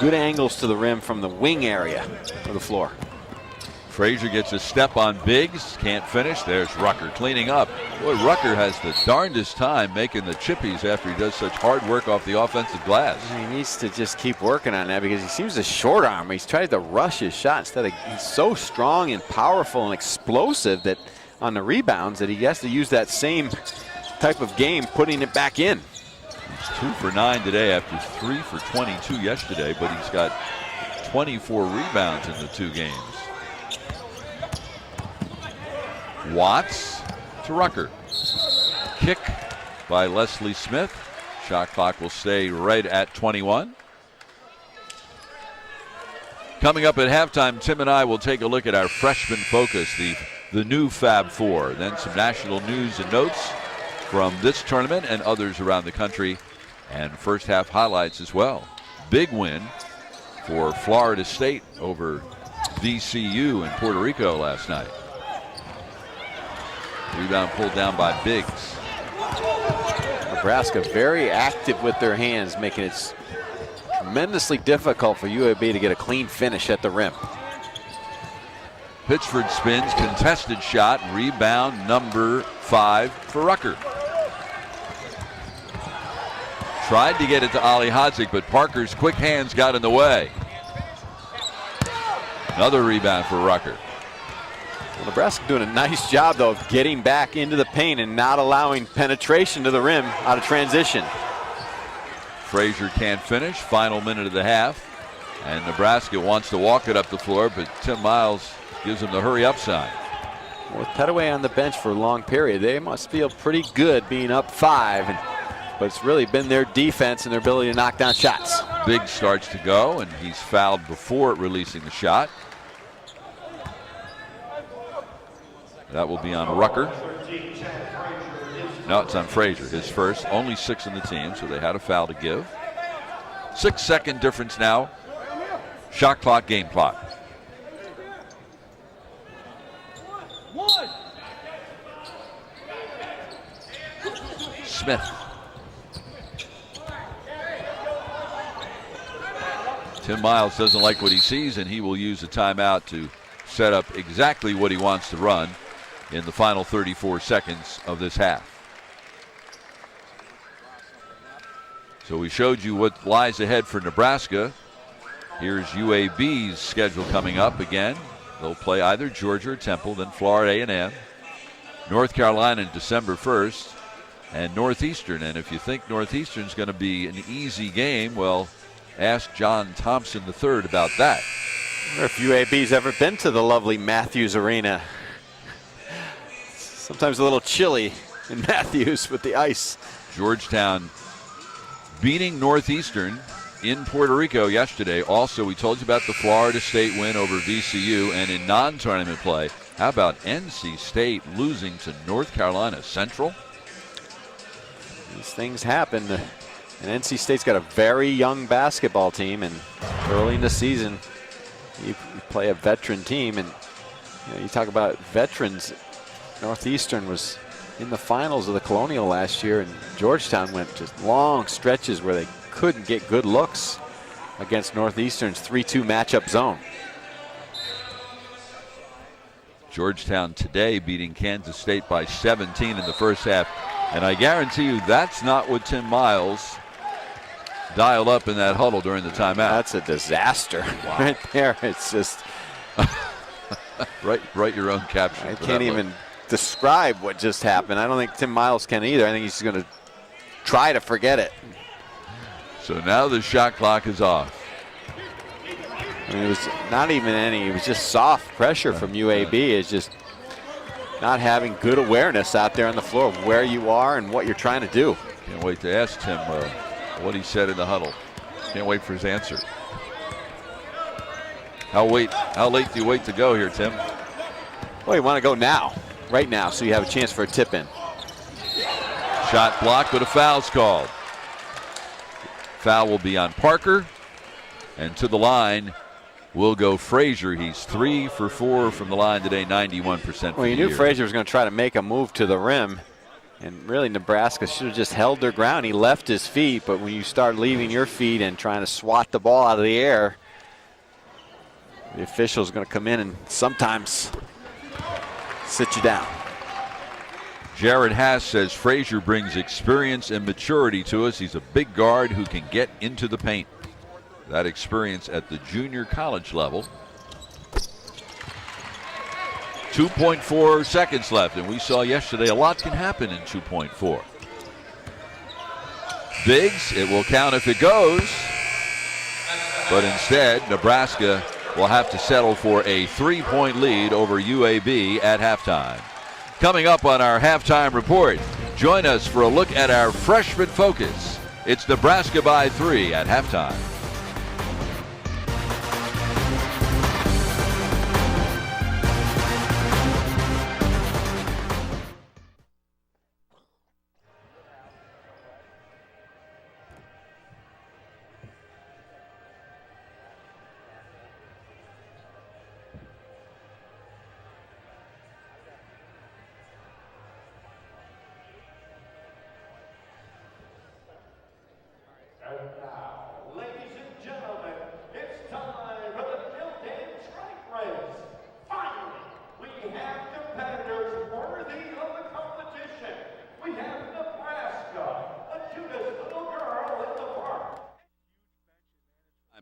good angles to the rim from the wing area of the floor. Frazier gets a step on Biggs, can't finish. There's Rucker cleaning up. Boy, Rucker has the darndest time making the chippies after he does such hard work off the offensive glass. He needs to just keep working on that because he seems to short arm. He's tried to rush his shot instead of, he's so strong and powerful and explosive that on the rebounds that he has to use that same type of game, putting it back in. He's 2 for 9 today after 3 for 22 yesterday, but he's got 24 rebounds in the 2 games. Watts to Rucker. Kick by Leslie Smith. Shot clock will stay right at 21. Coming up at halftime, Tim and I will take a look at our freshman focus, the new Fab Four. Then some national news and notes from this tournament and others around the country, and first half highlights as well. Big win for Florida State over VCU in Puerto Rico last night. Rebound pulled down by Biggs. Nebraska very active with their hands, making it tremendously difficult for UAB to get a clean finish at the rim. Pitchford spins, contested shot, rebound number 5 for Rucker. Tried to get it to Ali Hodzik, but Parker's quick hands got in the way. Another rebound for Rucker. Well, Nebraska doing a nice job, though, of getting back into the paint and not allowing penetration to the rim out of transition. Frazier can't finish. Final minute of the half. And Nebraska wants to walk it up the floor, but Tim Miles gives him the hurry-up sign. Well, with Petaway on the bench for a long period, they must feel pretty good being up 5. But it's really been their defense and their ability to knock down shots. Biggs starts to go, and he's fouled before releasing the shot. That will be on Rucker. No, it's on Frazier, his first. Only 6 in the team, so they had a foul to give. 6-second difference now. Shot clock, game clock. Smith. Tim Miles doesn't like what he sees, and he will use a timeout to set up exactly what he wants to run in the final 34 seconds of this half. So we showed you what lies ahead for Nebraska. Here's UAB's schedule coming up again. They'll play either Georgia or Temple, then Florida A&M, North Carolina December 1st, and Northeastern. And if you think Northeastern's going to be an easy game, well, ask John Thompson III about that. I wonder if UAB's ever been to the lovely Matthews Arena. Sometimes a little chilly in Matthews with the ice. Georgetown beating Northeastern in Puerto Rico yesterday. Also, we told you about the Florida State win over VCU. And in non-tournament play, how about NC State losing to North Carolina Central? These things happen. And NC State's got a very young basketball team, and early in the season, you play a veteran team, and you talk about veterans. Northeastern was in the finals of the Colonial last year, and Georgetown went just long stretches where they couldn't get good looks against Northeastern's 3-2 matchup zone. Georgetown today beating Kansas State by 17 in the first half. And I guarantee you that's not what Tim Miles dialed up in that huddle during the timeout. That's a disaster. Wow. Right there. It's just write your own caption. I can't even describe what just happened. I don't think Tim Miles can either. I think he's going to try to forget it. So now the shot clock is off. I mean, it was not even any, it was just soft pressure from UAB. It's just not having good awareness out there on the floor of where you are and what you're trying to do. Can't wait to ask Tim what he said in the huddle. Can't wait for his answer. How late do you wait to go here, Tim? Well, you want to go now, right now, so you have a chance for a tip in. Shot blocked, but a foul's called. Foul will be on Parker, and to the line will go Frazier. He's 3 for 4 from the line today, 91%. Well, you knew Frazier was going to try to make a move to the rim, and really Nebraska should have just held their ground. He left his feet, but when you start leaving your feet and trying to swat the ball out of the air, the official's going to come in and sometimes sit you down. Jared Haas says Frazier brings experience and maturity to us. He's a big guard who can get into the paint. That experience at the junior college level. 2.4 seconds left, and we saw yesterday a lot can happen in 2.4. Biggs, it will count if it goes, but instead Nebraska will have to settle for a 3-point lead over UAB at halftime. Coming up on our halftime report, join us for a look at our freshman focus. It's Nebraska by 3 at halftime.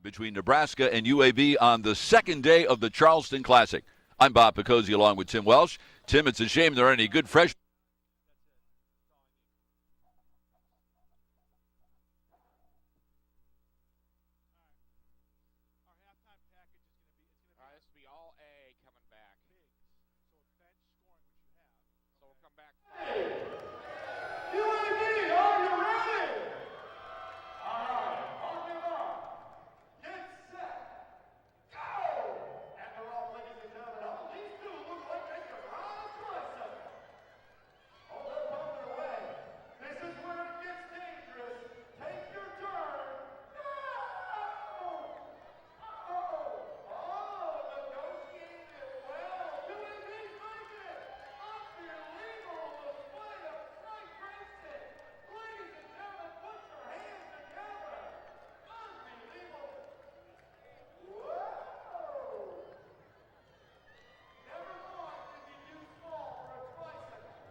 Between Nebraska and UAB on the second day of the Charleston Classic. I'm Bob Picozzi along with Tim Welsh. Tim, it's a shame there aren't any good freshmen. This will be all A coming back. So we'll come back. UAB, are you ready? All right, on your mark. Get set. Go! And they're off, ladies and gentlemen. All these two look like they could run a tricep. Hold their opponent away. This is where it gets dangerous. Take your turn. Go! Negotiating it well. UAB's making it. Unbelievable display of Frank Princeton. Ladies and gentlemen, put your hands together. Unbelievable. Whoa! Never thought it'd be too small for a tricycle.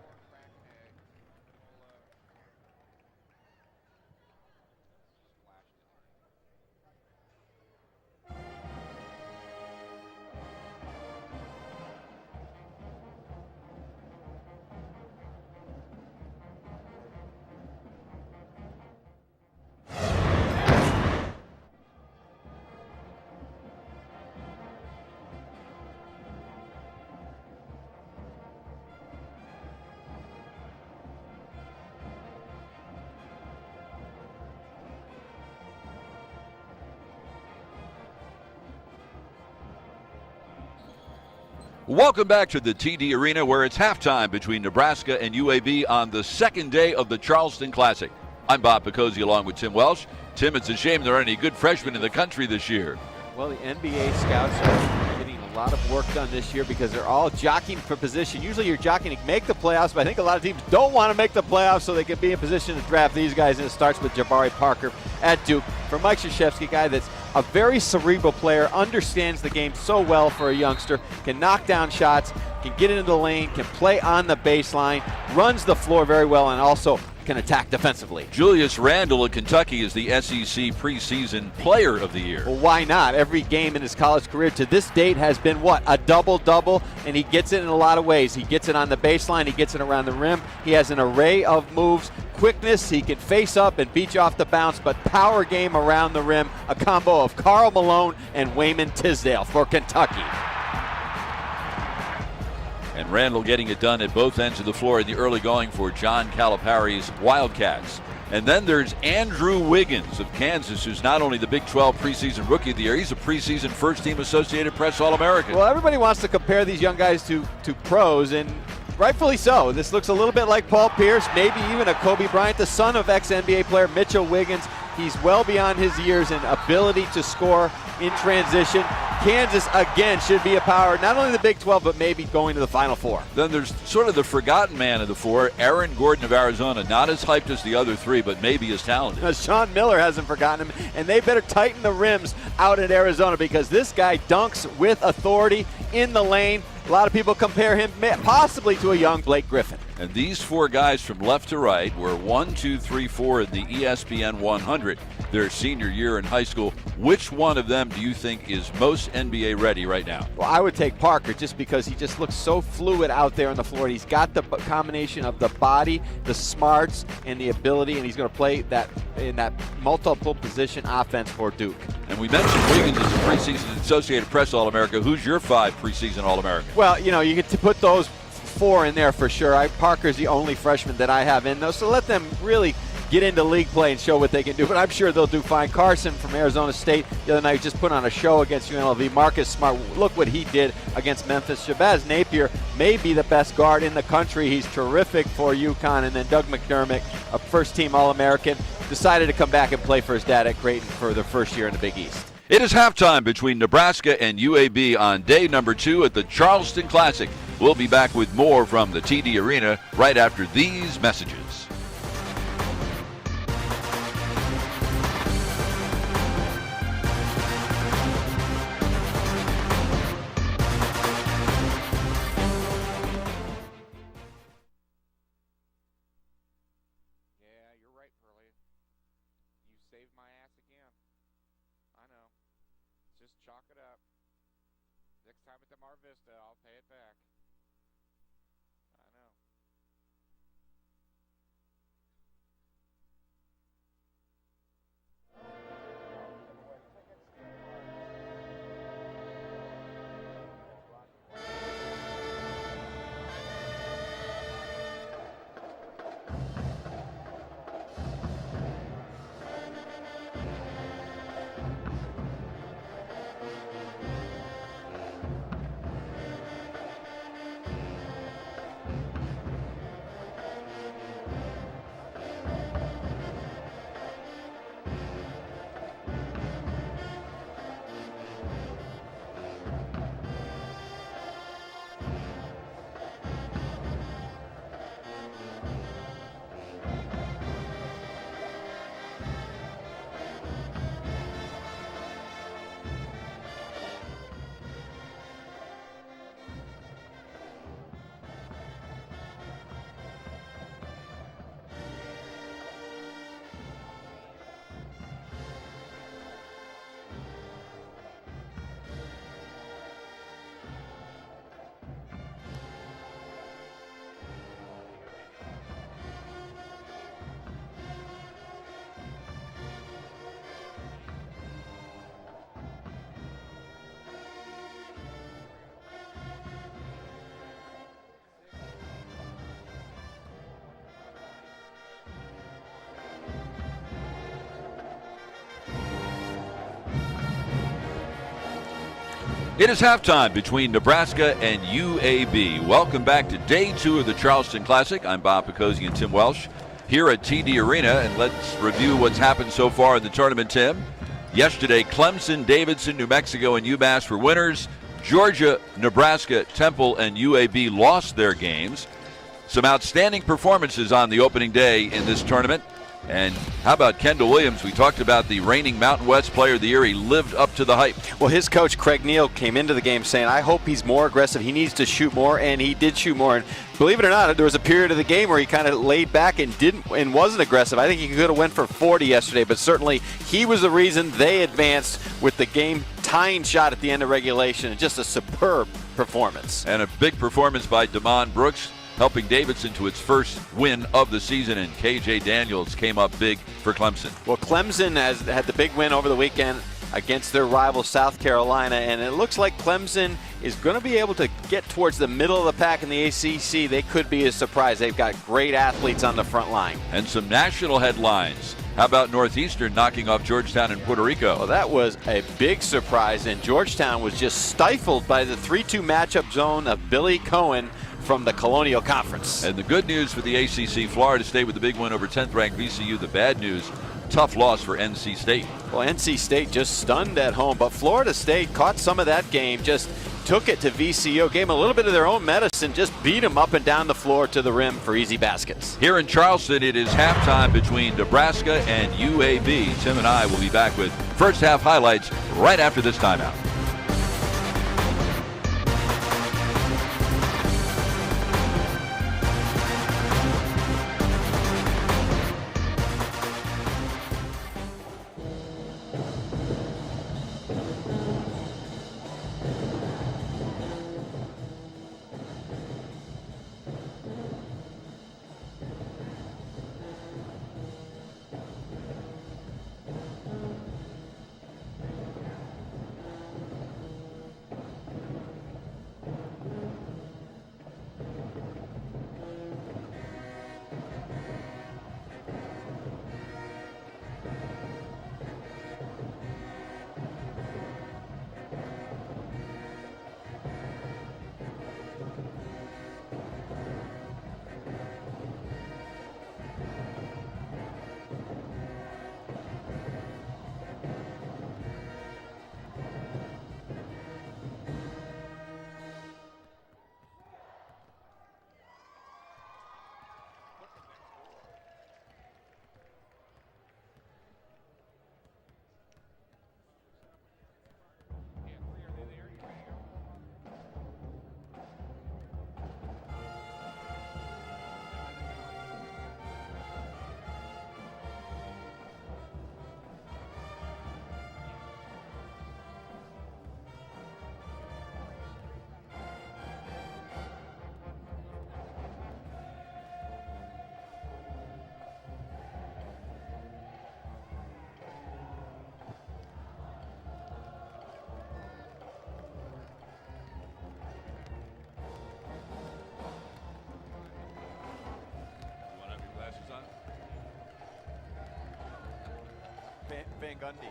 Welcome back to the TD Arena, where it's halftime between Nebraska and UAB on the second day of the Charleston Classic. I'm Bob Picozzi along with Tim Welsh. Tim, it's a shame there aren't any good freshmen in the country this year. Well, the NBA scouts are getting a lot of work done this year because they're all jockeying for position. Usually you're jockeying to make the playoffs, but I think a lot of teams don't want to make the playoffs so they can be in position to draft these guys, and it starts with Jabari Parker at Duke. For Mike Krzyzewski, a guy that's a very cerebral player, understands the game so well for a youngster, can knock down shots, can get into the lane, can play on the baseline, runs the floor very well, and also can attack defensively. Julius Randle of Kentucky is the SEC preseason player of the year. Well, why not? Every game in his college career to this date has been what? A double-double, and he gets it in a lot of ways. He gets it on the baseline, he gets it around the rim. He has an array of moves. Quickness, he can face up and beat you off the bounce, but power game around the rim, a combo of Karl Malone and Wayman Tisdale for Kentucky. And Randall getting it done at both ends of the floor in the early going for John Calipari's Wildcats. And then there's Andrew Wiggins of Kansas, who's not only the Big 12 preseason Rookie of the Year, he's a preseason first-team Associated Press All-American. Well, everybody wants to compare these young guys to pros, and rightfully so. This looks a little bit like Paul Pierce, maybe even a Kobe Bryant, the son of ex-NBA player Mitchell Wiggins. He's well beyond his years in ability to score in transition. Kansas, again, should be a power, not only the Big 12, but maybe going to the Final Four. Then there's sort of the forgotten man of the four, Aaron Gordon of Arizona. Not as hyped as the other three, but maybe as talented. Sean Miller hasn't forgotten him, and they better tighten the rims out at Arizona because this guy dunks with authority in the lane. A lot of people compare him possibly to a young Blake Griffin. And these four guys from left to right were 1, 2, 3, 4 in the ESPN 100 their senior year in high school. Which one of them do you think is most NBA ready right now? Well, I would take Parker just because he just looks so fluid out there on the floor. He's got the combination of the body, the smarts, and the ability, and he's going to play that in that multiple position offense for Duke. And we mentioned Wiggins as a preseason Associated Press All-America. Who's your 5 preseason All-American? Well, you know, you get to put those 4 in there for sure. Parker's the only freshman that I have in those, so let them really get into league play and show what they can do, but I'm sure they'll do fine. Carson from Arizona State the other night just put on a show against UNLV. Marcus Smart, look what he did against Memphis. Shabazz Napier may be the best guard in the country. He's terrific for UConn. And then Doug McDermott, a first-team All-American, decided to come back and play for his dad at Creighton for their first year in the Big East. It is halftime between Nebraska and UAB on day number 2 at the Charleston Classic. We'll be back with more from the TD Arena right after these messages. Chalk it up. Next time at the Mar Vista, I'll pay it back. I know. It is halftime between Nebraska and UAB. Welcome back to day 2 of the Charleston Classic. I'm Bob Picozzi and Tim Welsh here at TD Arena, and let's review what's happened so far in the tournament, Tim. Yesterday, Clemson, Davidson, New Mexico, and UMass were winners. Georgia, Nebraska, Temple, and UAB lost their games. Some outstanding performances on the opening day in this tournament. And how about Kendall Williams? We talked about the reigning Mountain West Player of the Year. He lived up to the hype. Well, his coach, Craig Neal, came into the game saying, I hope he's more aggressive. He needs to shoot more, and he did shoot more. And believe it or not, there was a period of the game where he kind of laid back and wasn't aggressive. I think he could have went for 40 yesterday, but certainly he was the reason they advanced with the game-tying shot at the end of regulation. Just a superb performance. And a big performance by Damon Brooks, helping Davidson to its first win of the season, and K.J. Daniels came up big for Clemson. Well, Clemson has had the big win over the weekend against their rival South Carolina, and it looks like Clemson is going to be able to get towards the middle of the pack in the ACC. They could be a surprise. They've got great athletes on the front line. And some national headlines. How about Northeastern knocking off Georgetown and Puerto Rico? Well, that was a big surprise, and Georgetown was just stifled by the 3-2 matchup zone of Billy Cohen from the Colonial Conference. And the good news for the ACC, Florida State with the big win over 10th-ranked VCU. The bad news, tough loss for NC State. Well, NC State just stunned at home, but Florida State caught some of that game, just took it to VCU, gave them a little bit of their own medicine, just beat them up and down the floor to the rim for easy baskets. Here in Charleston, it is halftime between Nebraska and UAB. Tim and I will be back with first half highlights right after this timeout. Van Gundy.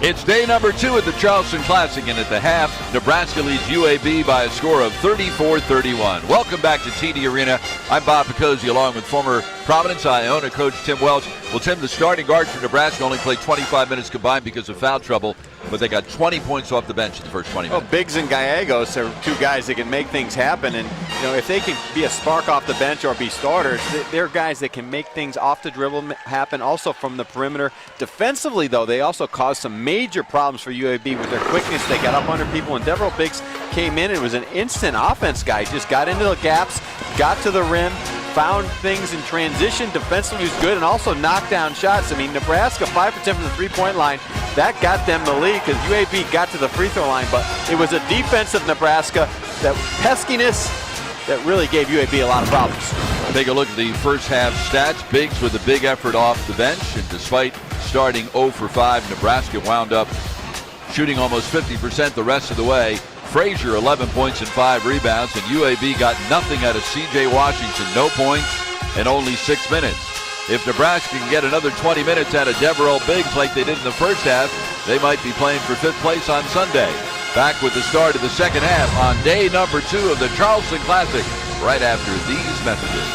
It's day number 2 at the Charleston Classic, and at the half, Nebraska leads UAB by a score of 34-31. Welcome back to TD Arena. I'm Bob Picozzi, along with former Providence Iona coach Tim Welch. Well, Tim, the starting guard for Nebraska only played 25 minutes combined because of foul trouble, but they got 20 points off the bench in the first 20 minutes. Well, Biggs and Gallegos are two guys that can make things happen, and if they can be a spark off the bench or be starters, they're guys that can make things off the dribble happen, also from the perimeter. Defensively, though, they also caused some major problems for UAB with their quickness. They got up under people, and Devereaux Biggs came in and was an instant offense guy. Just got into the gaps, got to the rim, found things in transition. Defensively was good, and also knocked down shots. I mean, Nebraska 5 for 10 from the three-point line. That got them the lead because UAB got to the free throw line, but it was a defensive Nebraska, that peskiness that really gave UAB a lot of problems. Take a look at the first half stats. Biggs with a big effort off the bench, and despite starting 0 for 5, Nebraska wound up shooting almost 50% the rest of the way. Frazier 11 points and 5 rebounds, and UAB got nothing out of C.J. Washington. No points and only 6 minutes. If Nebraska can get another 20 minutes out of Devereaux Biggs like they did in the first half, they might be playing for 5th place on Sunday. Back with the start of the second half on day number 2 of the Charleston Classic, right after these messages.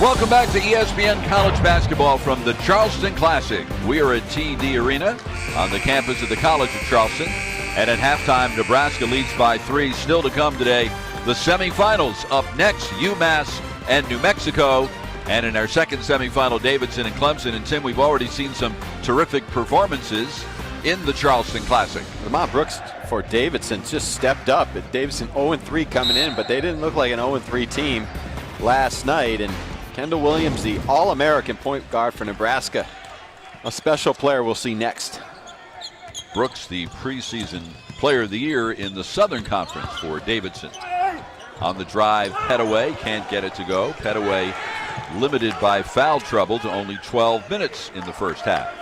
Welcome back to ESPN College Basketball from the Charleston Classic. We are at TD Arena on the campus of the College of Charleston. And at halftime, Nebraska leads by 3. Still to come today, the semifinals. Up next, UMass and New Mexico. And in our second semifinal, Davidson and Clemson. And Tim, we've already seen some terrific performances in the Charleston Classic. Lamont Brooks for Davidson just stepped up. Davidson 0-3 coming in, but they didn't look like an 0-3 team last night. And Kendall Williams, the All-American point guard for Nebraska, a special player we'll see next. Brooks, the preseason player of the year in the Southern Conference for Davidson. On the drive, Pettaway can't get it to go. Pettaway limited by foul trouble to only 12 minutes in the first half.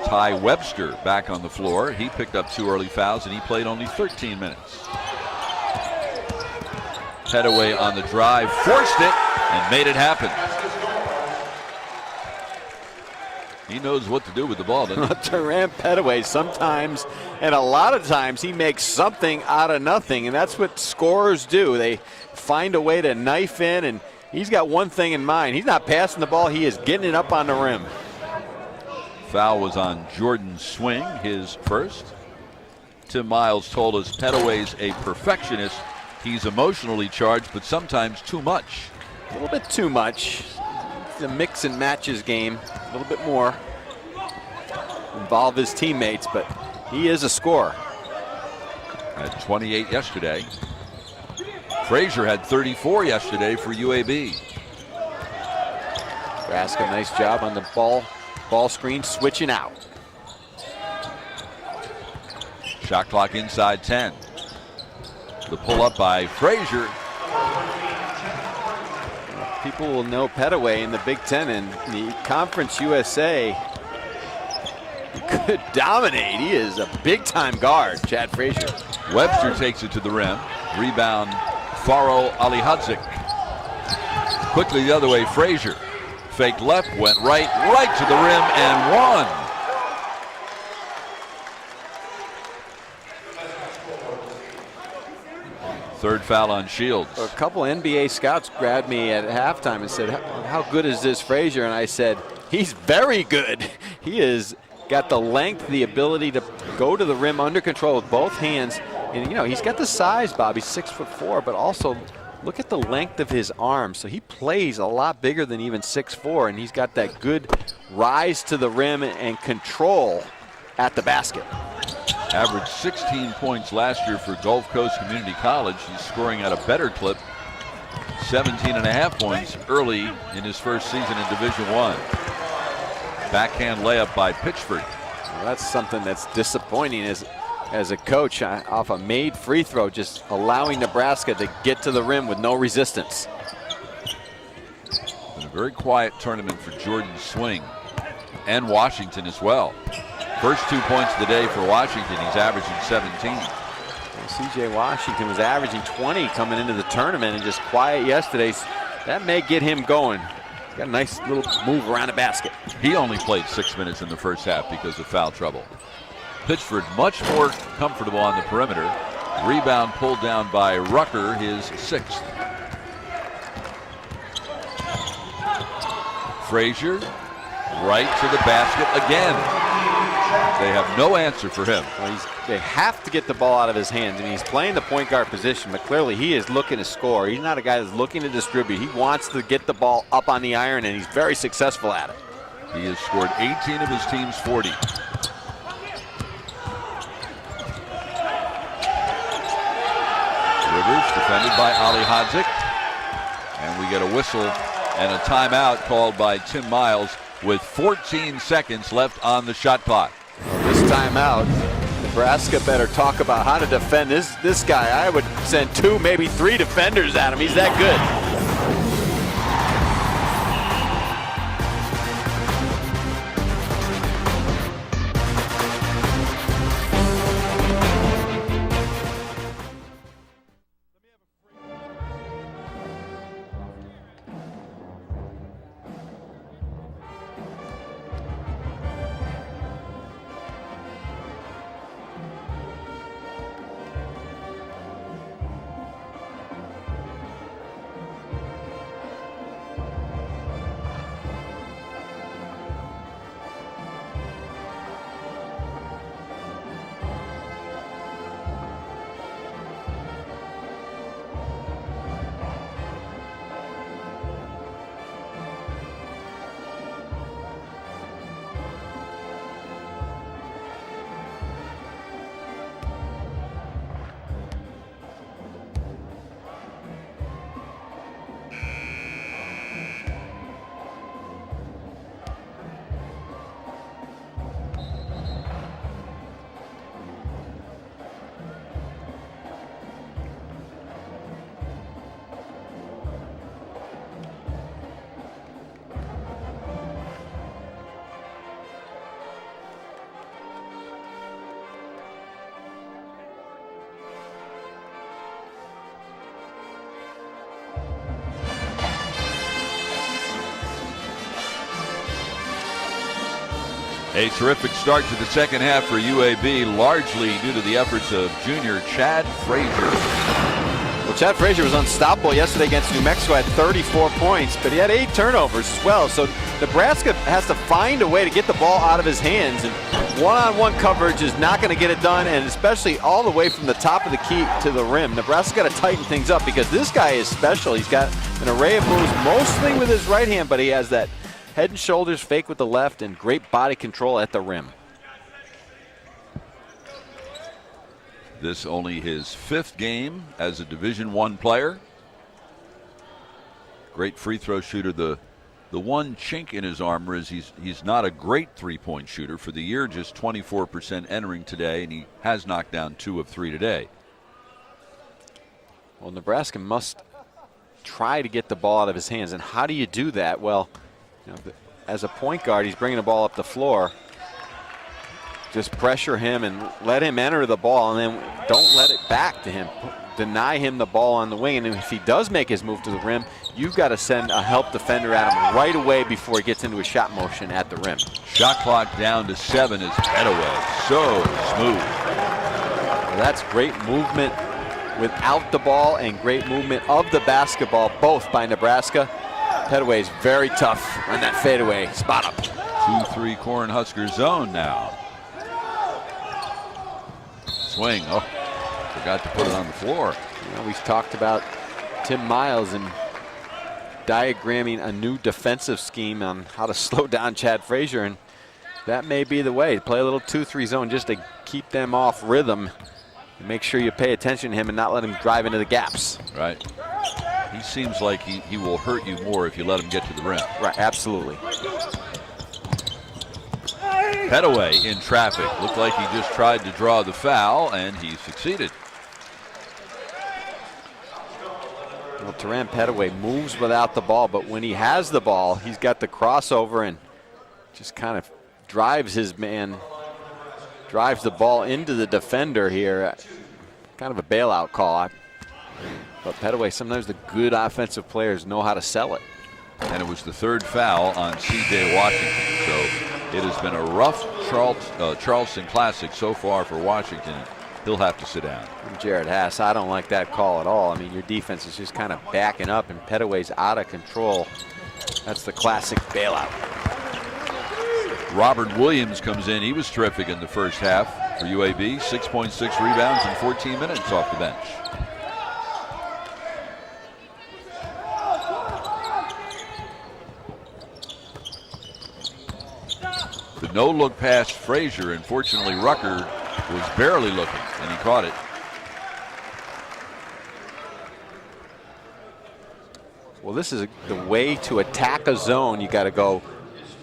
Ty Webster back on the floor. He picked up 2 early fouls and he played only 13 minutes. Pettaway on the drive, forced it and made it happen. He knows what to do with the ball, doesn't he? Terran Pettaway sometimes, and a lot of times, he makes something out of nothing, and that's what scorers do. They find a way to knife in, and he's got one thing in mind. He's not passing the ball, he is getting it up on the rim. Foul was on Jordan Swing, his first. Tim Miles told us Pettaway's a perfectionist. He's emotionally charged, but sometimes too much. A little bit too much. It's a mix and matches game, a little bit more. Involve his teammates, but he is a scorer. Had 28 yesterday. Frazier had 34 yesterday for UAB. Nebraska, nice job on the ball screen, switching out. Shot clock inside 10. The pull up by Frazier. People will know Pettaway in the Big Ten and the Conference USA. He could dominate. He is a big-time guard, Chad Frazier. Webster takes it to the rim. Rebound, Faro Alihadzik. Quickly the other way, Frazier. Fake left, went right to the rim and won. Third foul on Shields. A couple NBA scouts grabbed me at halftime and said, how good is this Frazier? And I said, he's very good. He has got the length, the ability to go to the rim under control with both hands. And, you know, he's got the size, Bob. He's 6'4", but also look at the length of his arms. So he plays a lot bigger than even 6'4", and he's got that good rise to the rim and control at the basket. Averaged 16 points last year for Gulf Coast Community College. He's scoring at a better clip. 17.5 points early in his first season in Division I. Backhand layup by Pitchford. Well, that's something that's disappointing as a coach off a made free throw, just allowing Nebraska to get to the rim with no resistance. Been a very quiet tournament for Jordan Swing and Washington as well. First 2 points of the day for Washington, he's averaging 17. Well, C.J. Washington was averaging 20 coming into the tournament and just quiet yesterday. That may get him going. Got a nice little move around the basket. He only played 6 minutes in the first half because of foul trouble. Pitchford much more comfortable on the perimeter. Rebound pulled down by Rucker, his 6th. Frazier right to the basket again. They have no answer for him. Well, they have to get the ball out of his hands. I mean, he's playing the point guard position, but clearly he is looking to score. He's not a guy that's looking to distribute. He wants to get the ball up on the iron, and he's very successful at it. He has scored 18 of his team's 40. Rivers defended by Alihadzik. And we get a whistle and a timeout called by Tim Miles with 14 seconds left on the shot clock. This timeout, Nebraska better talk about how to defend this guy. I would send 2, maybe 3 defenders at him. He's that good. A terrific start to the second half for UAB, largely due to the efforts of junior Chad Frazier. Well, Chad Frazier was unstoppable yesterday against New Mexico, had 34 points, but he had 8 turnovers as well. So Nebraska has to find a way to get the ball out of his hands, and one-on-one coverage is not going to get it done, and especially all the way from the top of the key to the rim. Nebraska's got to tighten things up because this guy is special. He's got an array of moves, mostly with his right hand, but he has that head and shoulders fake with the left and great body control at the rim. This only his 5th game as a Division I player. Great free throw shooter. The one chink in his armor is he's not a great three-point shooter. For the year, just 24% entering today, and he has knocked down 2 of 3 today. Well, Nebraska must try to get the ball out of his hands, and how do you do that? Well, you know, as a point guard, he's bringing the ball up the floor. Just pressure him and let him enter the ball, and then don't let it back to him. Deny him the ball on the wing, and if he does make his move to the rim, you've got to send a help defender at him right away before he gets into a shot motion at the rim. Shot clock down to 7 as Petaway. So smooth. Well, that's great movement without the ball and great movement of the basketball, both by Nebraska. Petaway is very tough on that fadeaway. Spot up. 2-3 Cornhusker zone now. Swing. Oh, forgot to put it on the floor. You know, we've talked about Tim Miles and diagramming a new defensive scheme on how to slow down Chad Frazier, and that may be the way. Play a little 2-3 zone just to keep them off rhythm. And make sure you pay attention to him and not let him drive into the gaps. Right. He seems like he will hurt you more if you let him get to the rim. Right, absolutely. Petaway in traffic. Looked like he just tried to draw the foul, and he succeeded. Well, Teran Petaway moves without the ball, but when he has the ball, he's got the crossover and just kind of drives his man, drives the ball into the defender here. Kind of a bailout call. But Petaway, sometimes the good offensive players know how to sell it. And it was the 3rd foul on C.J. Washington. So it has been a rough Charleston Classic so far for Washington. He'll have to sit down. Jared Haas, I don't like that call at all. I mean, your defense is just kind of backing up, and Petaway's out of control. That's the classic bailout. Robert Williams comes in. He was terrific in the first half for UAB. 6.6 rebounds in 14 minutes off the bench. The no-look pass Frazier, and fortunately Rucker was barely looking, and he caught it. Well, this is the way to attack a zone. You got to go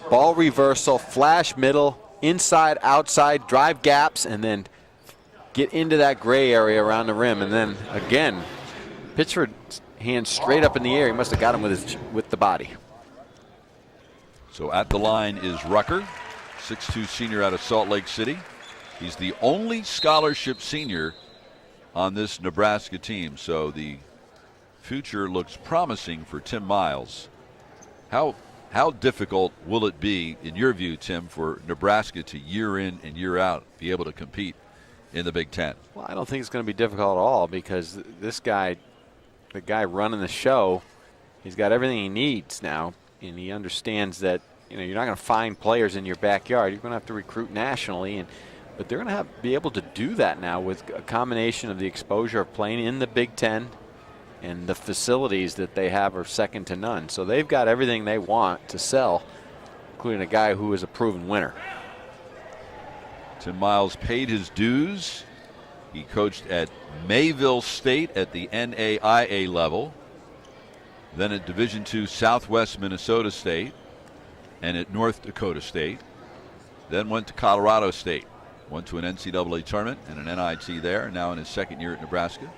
ball reversal, flash middle, inside, outside, drive gaps, and then get into that gray area around the rim. And then again, Pitchford's hand straight up in the air. He must have got him with the body. So at the line is Rucker, 6'2" senior out of Salt Lake City. He's the only scholarship senior on this Nebraska team, so the future looks promising for Tim Miles. How difficult will it be, in your view, Tim, for Nebraska to year in and year out be able to compete in the Big Ten? Well, I don't think it's going to be difficult at all, because this guy, the guy running the show, he's got everything he needs now, and he understands that, you know, you're not going to find players in your backyard. You're going to have to recruit nationally, but they're going to be able to do that now with a combination of the exposure of playing in the Big Ten and the facilities that they have are second to none. So they've got everything they want to sell, including a guy who is a proven winner. Tim Miles paid his dues. He coached at Mayville State at the NAIA level, then at Division II Southwest Minnesota State, and at North Dakota State. Then went to Colorado State. Went to an NCAA tournament and an NIT there, now in his 2nd year at Nebraska.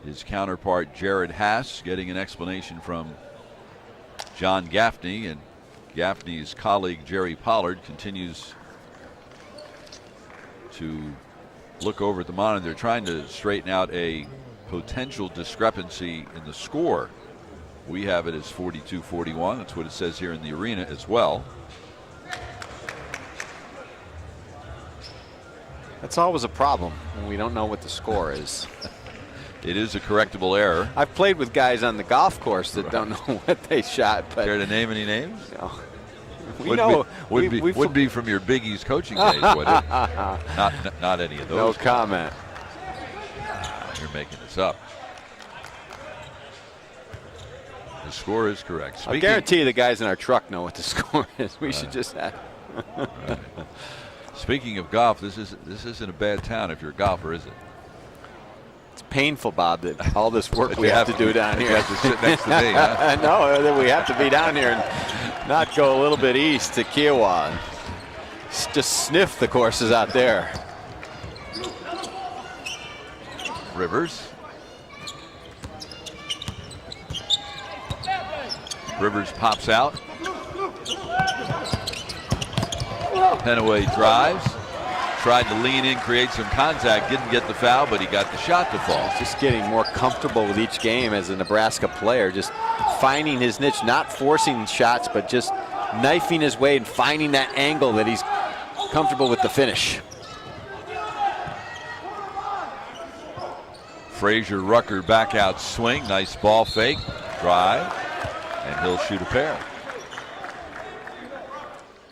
His counterpart, Jared Haas, getting an explanation from John Gaffney, and Gaffney's colleague, Jerry Pollard, continues to look over at the monitor, trying to straighten out a potential discrepancy in the score. We have it as 42-41. That's what it says here in the arena as well. That's always a problem when we don't know what the score is. It is a correctable error. I've played with guys on the golf course that don't know what they shot. But care to name any names? No. Would be from your Big East coaching days, would it? Not any of those. No comment. You're making this up. The score is correct. I guarantee you the guys in our truck know what the score is. We should just have. Right. Speaking of golf, this isn't a bad town if you're a golfer, is it? It's painful, Bob, that all this work we have to do down here. You have to sit next to me, huh? No, that we have to be down here and not go a little bit east to Kiowa and just sniff the courses out there. Rivers. Rivers pops out. Penaway drives. Tried to lean in, create some contact, didn't get the foul, but he got the shot to fall. He's just getting more comfortable with each game as a Nebraska player, just finding his niche, not forcing shots, but just knifing his way and finding that angle that he's comfortable with the finish. Frazier Rucker back out swing, nice ball fake, drive, and he'll shoot a pair.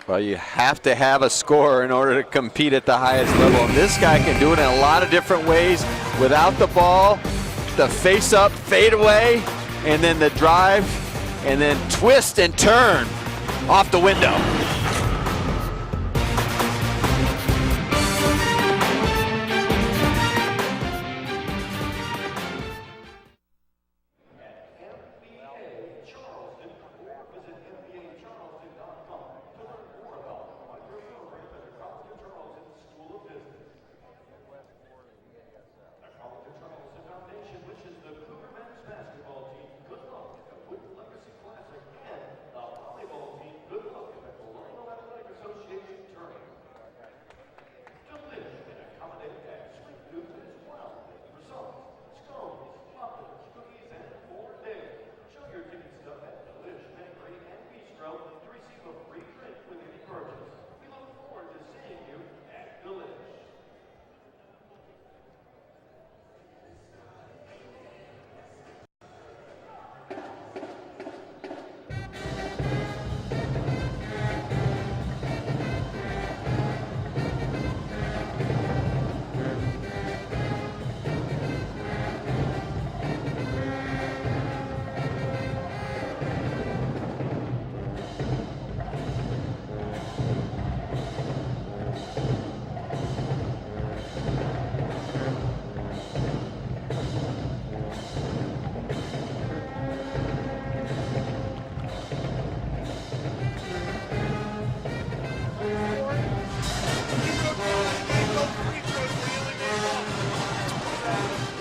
Well, you have to have a scorer in order to compete at the highest level. And this guy can do it in a lot of different ways without the ball, the face up, fade away, and then the drive, and then twist and turn off the window.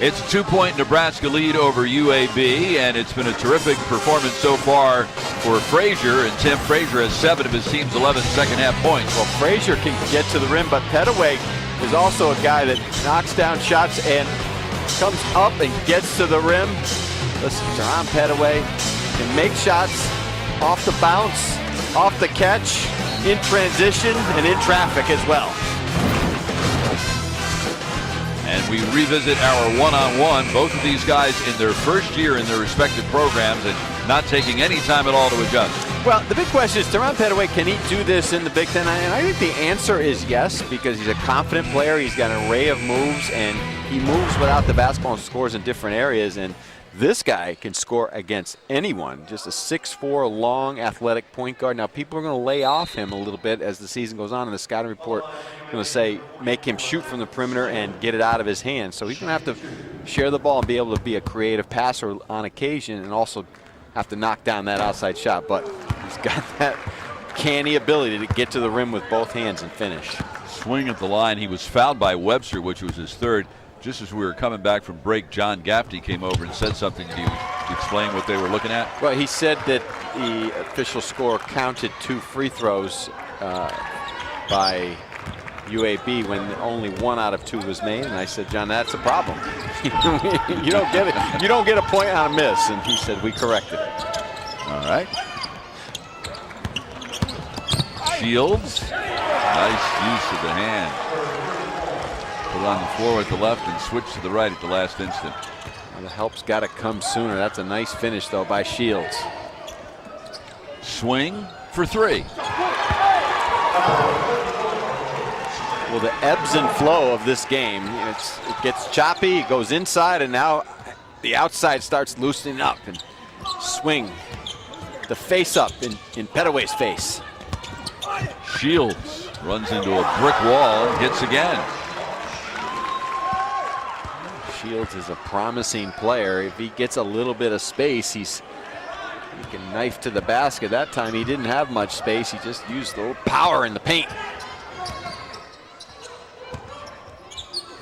It's a 2-point Nebraska lead over UAB, and it's been a terrific performance so far for Frazier, and Tim Frazier has 7 of his team's 11 second-half points. Well, Frazier can get to the rim, but Petaway is also a guy that knocks down shots and comes up and gets to the rim. Listen, John Petaway can make shots off the bounce, off the catch, in transition, and in traffic as well. And we revisit our one-on-one. Both of these guys in their first year in their respective programs and not taking any time at all to adjust. Well, the big question is, Teron Petaway, can he do this in the Big Ten? And I think the answer is yes, because he's a confident player. He's got an array of moves, and he moves without the basketball and scores in different areas. And this guy can score against anyone. Just a 6'4", long, athletic point guard. Now, people are going to lay off him a little bit as the season goes on, and the scouting report is going to say make him shoot from the perimeter and get it out of his hands. So he's going to have to share the ball and be able to be a creative passer on occasion, and also have to knock down that outside shot. But he's got that canny ability to get to the rim with both hands and finish. Swing at the line. He was fouled by Webster, which was his third. Just as we were coming back from break, John Gaffney came over and said something. Did you explain what they were looking at? Well, he said that the official score counted 2 free throws by UAB when only 1 out of 2 was made, and I said, John, that's a problem. You don't get it. You don't get a point on a miss, and he said we corrected it. All right. Shields, nice use of the hand. Put on the floor with the left and switch to the right at the last instant. Well, the help's got to come sooner. That's a nice finish, though, by Shields. Swing for three. Well, the ebbs and flow of this game, it gets choppy, it goes inside, and now the outside starts loosening up. And swing, the face up in Petaway's face. Shields runs into a brick wall and hits again. Shields is a promising player. If he gets a little bit of space, he can knife to the basket. That time he didn't have much space. He just used a little power in the paint.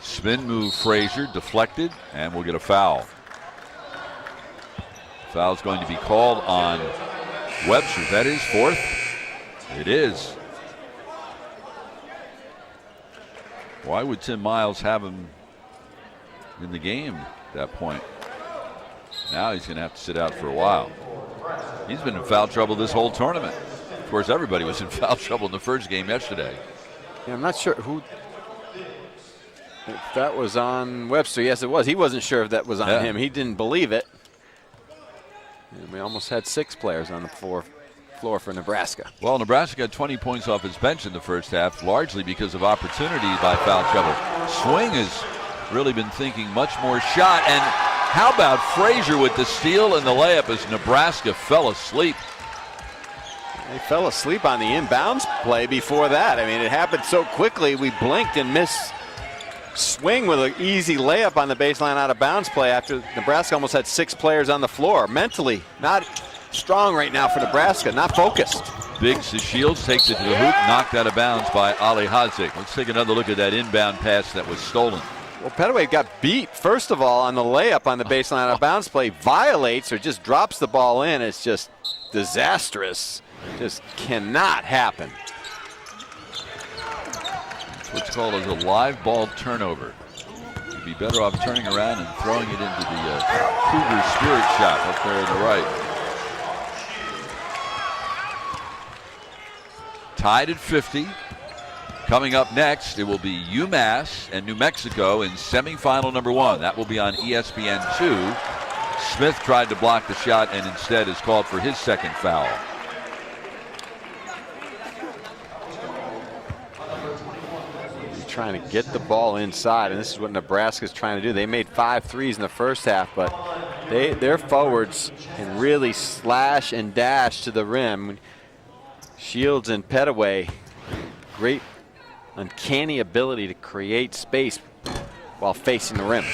Spin move Frazier, deflected, and we'll get a foul. Foul's going to be called on Webster. That is fourth. It is. Why would Tim Miles have him in the game at that point? Now he's going to have to sit out for a while. He's been in foul trouble this whole tournament. Of course, everybody was in foul trouble in the first game yesterday. Yeah, I'm not sure if that was on Webster. Yes, it was. He wasn't sure if that was on him. He didn't believe it. And we almost had 6 players on the floor for Nebraska. Well, Nebraska got 20 points off its bench in the first half, largely because of opportunity by foul trouble. Swing has really been thinking much more shot. And how about Frazier with the steal and the layup as Nebraska fell asleep? They fell asleep on the inbounds play before that. I mean, it happened so quickly, we blinked and missed. Swing with an easy layup on the baseline out of bounds play after Nebraska almost had 6 players on the floor. Mentally not strong right now for Nebraska, not focused. Biggs to Shields, takes it to the hoop, knocked out of bounds by Ali Hadzik. Let's take another look at that inbound pass that was stolen. Well, Petaway got beat, first of all, on the layup on the baseline out of bounds play. Violates or just drops the ball in. It's just disastrous. Just cannot happen. What's called as a live ball turnover. You'd be better off turning around and throwing it into the Cougar Spirit shop up there on the right. Tied at 50. Coming up next, it will be UMass and New Mexico in semifinal number 1. That will be on ESPN2. Smith tried to block the shot and instead is called for his second foul. Trying to get the ball inside, and this is what Nebraska's trying to do. They made 5 threes in the first half, but their forwards can really slash and dash to the rim. Shields and Petaway, great uncanny ability to create space while facing the rim.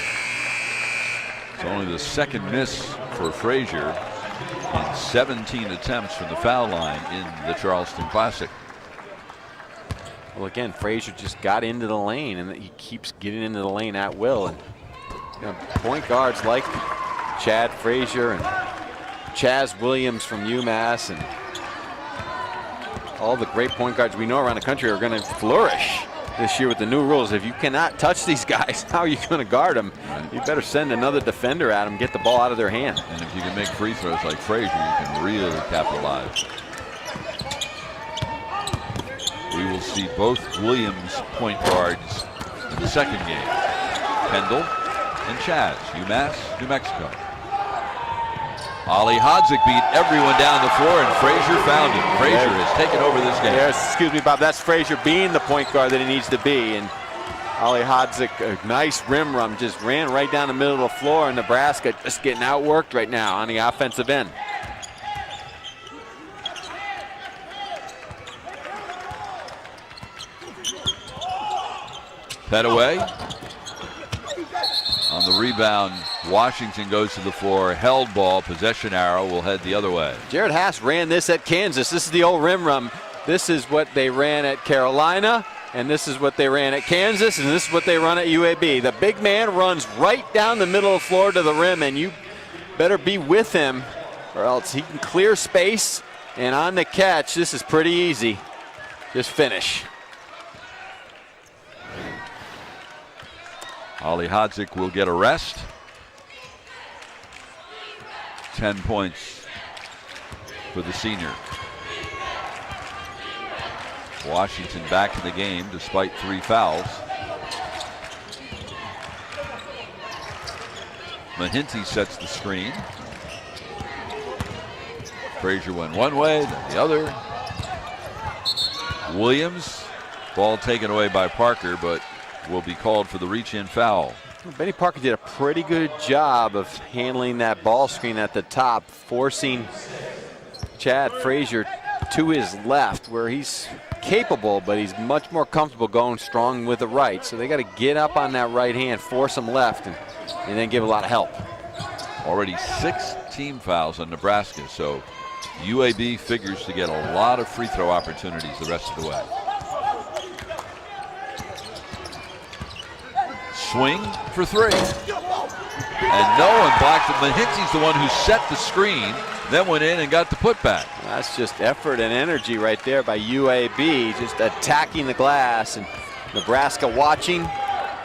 It's only the second miss for Frazier in 17 attempts from the foul line in the Charleston Classic. Well, again, Frazier just got into the lane, and he keeps getting into the lane at will. And point guards like Chad Frazier and Chaz Williams from UMass and all the great point guards we know around the country are going to flourish this year with the new rules. If you cannot touch these guys, how are you going to guard them? Right. You better send another defender at them, get the ball out of their hand. And if you can make free throws like Frazier, you can really capitalize. We will see both Williams point guards in the second game. Kendall and Chaz, UMass, New Mexico. Ali Hadzik beat everyone down the floor, and Frazier found him. Frazier has taken over this game. Yes, excuse me, Bob. That's Frazier being the point guard that he needs to be. And Ali Hadzik, a nice rim run, just ran right down the middle of the floor, and Nebraska just getting outworked right now on the offensive end. Petaway on the rebound. Washington goes to the floor. Held ball. Possession arrow will head the other way. Jared Haas ran this at Kansas. This is the old rim run. This is what they ran at Carolina, and this is what they ran at Kansas, and this is what they run at UAB. The big man runs right down the middle of the floor to the rim, and you better be with him or else he can clear space. And on the catch, this is pretty easy. Just finish. Ali Hadzik will get a rest. 10 points for the senior. Washington back in the game despite 3 fouls. Mahinty sets the screen. Frazier went one way, then the other. Williams, ball taken away by Parker, but will be called for the reach-in foul. Benny Parker did a pretty good job of handling that ball screen at the top, forcing Chad Frazier to his left, where he's capable, but he's much more comfortable going strong with the right. So they got to get up on that right hand, force him left, and then give a lot of help. Already 6 team fouls on Nebraska, so UAB figures to get a lot of free throw opportunities the rest of the way. Swing for 3. And no one blocked it. Mahinty's the one who set the screen, then went in and got the putback. That's just effort and energy right there by UAB, just attacking the glass, and Nebraska watching,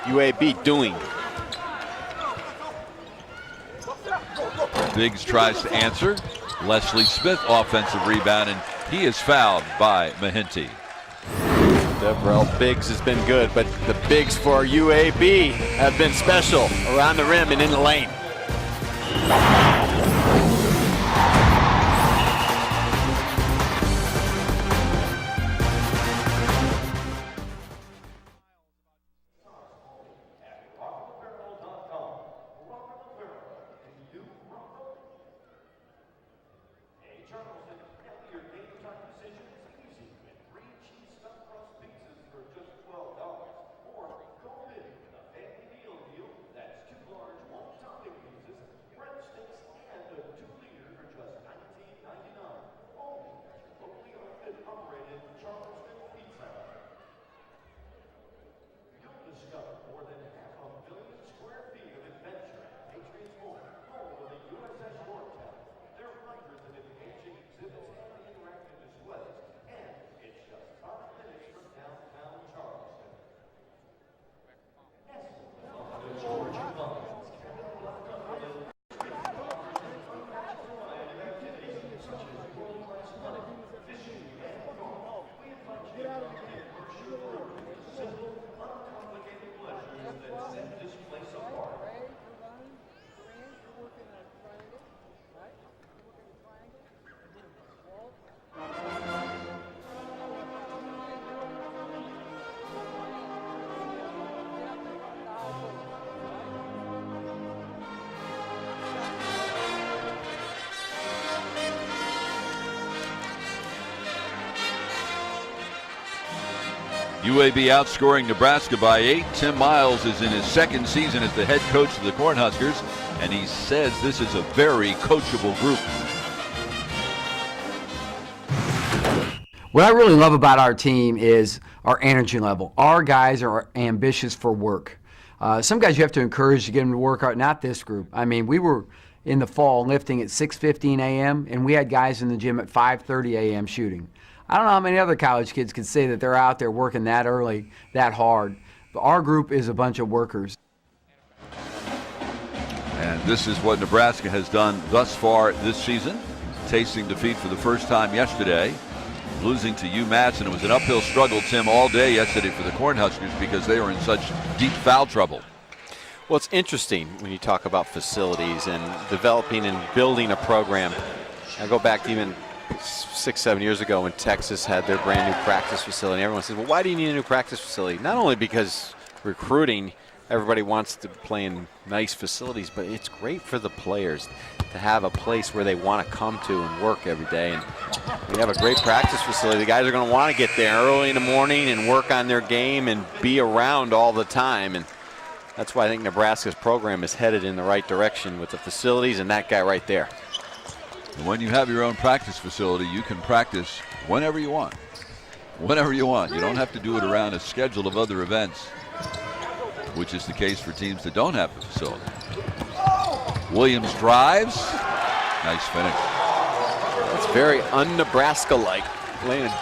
UAB doing. Biggs tries to answer. Leslie Smith offensive rebound, and he is fouled by Mahinty. Devrel Biggs has been good, but the bigs for UAB have been special around the rim and in the lane. UAB outscoring Nebraska by 8. Tim Miles is in his 2nd season as the head coach of the Cornhuskers, and he says this is a very coachable group. What I really love about our team is our energy level. Our guys are ambitious for work. Some guys you have to encourage to get them to work out, not this group. I mean, we were in the fall lifting at 6:15 a.m., and we had guys in the gym at 5:30 a.m. shooting. I don't know how many other college kids could say that they're out there working that early, that hard. But our group is a bunch of workers. And this is what Nebraska has done thus far this season, tasting defeat for the first time yesterday, losing to UMass, and it was an uphill struggle, Tim, all day yesterday for the Cornhuskers because they were in such deep foul trouble. Well, it's interesting when you talk about facilities and developing and building a program. I go back to even 6-7 years ago when Texas had their brand new practice facility. Everyone says, well, why do you need a new practice facility? Not only because recruiting, everybody wants to play in nice facilities, but it's great for the players to have a place where they want to come to and work every day. And we have a great practice facility. The guys are going to want to get there early in the morning and work on their game and be around all the time. And that's why I think Nebraska's program is headed in the right direction with the facilities and that guy right there. When you have your own practice facility, you can practice whenever you want. Whenever you want. You don't have to do it around a schedule of other events, which is the case for teams that don't have the facility. Williams drives. Nice finish. That's very un-Nebraska-like. Letting a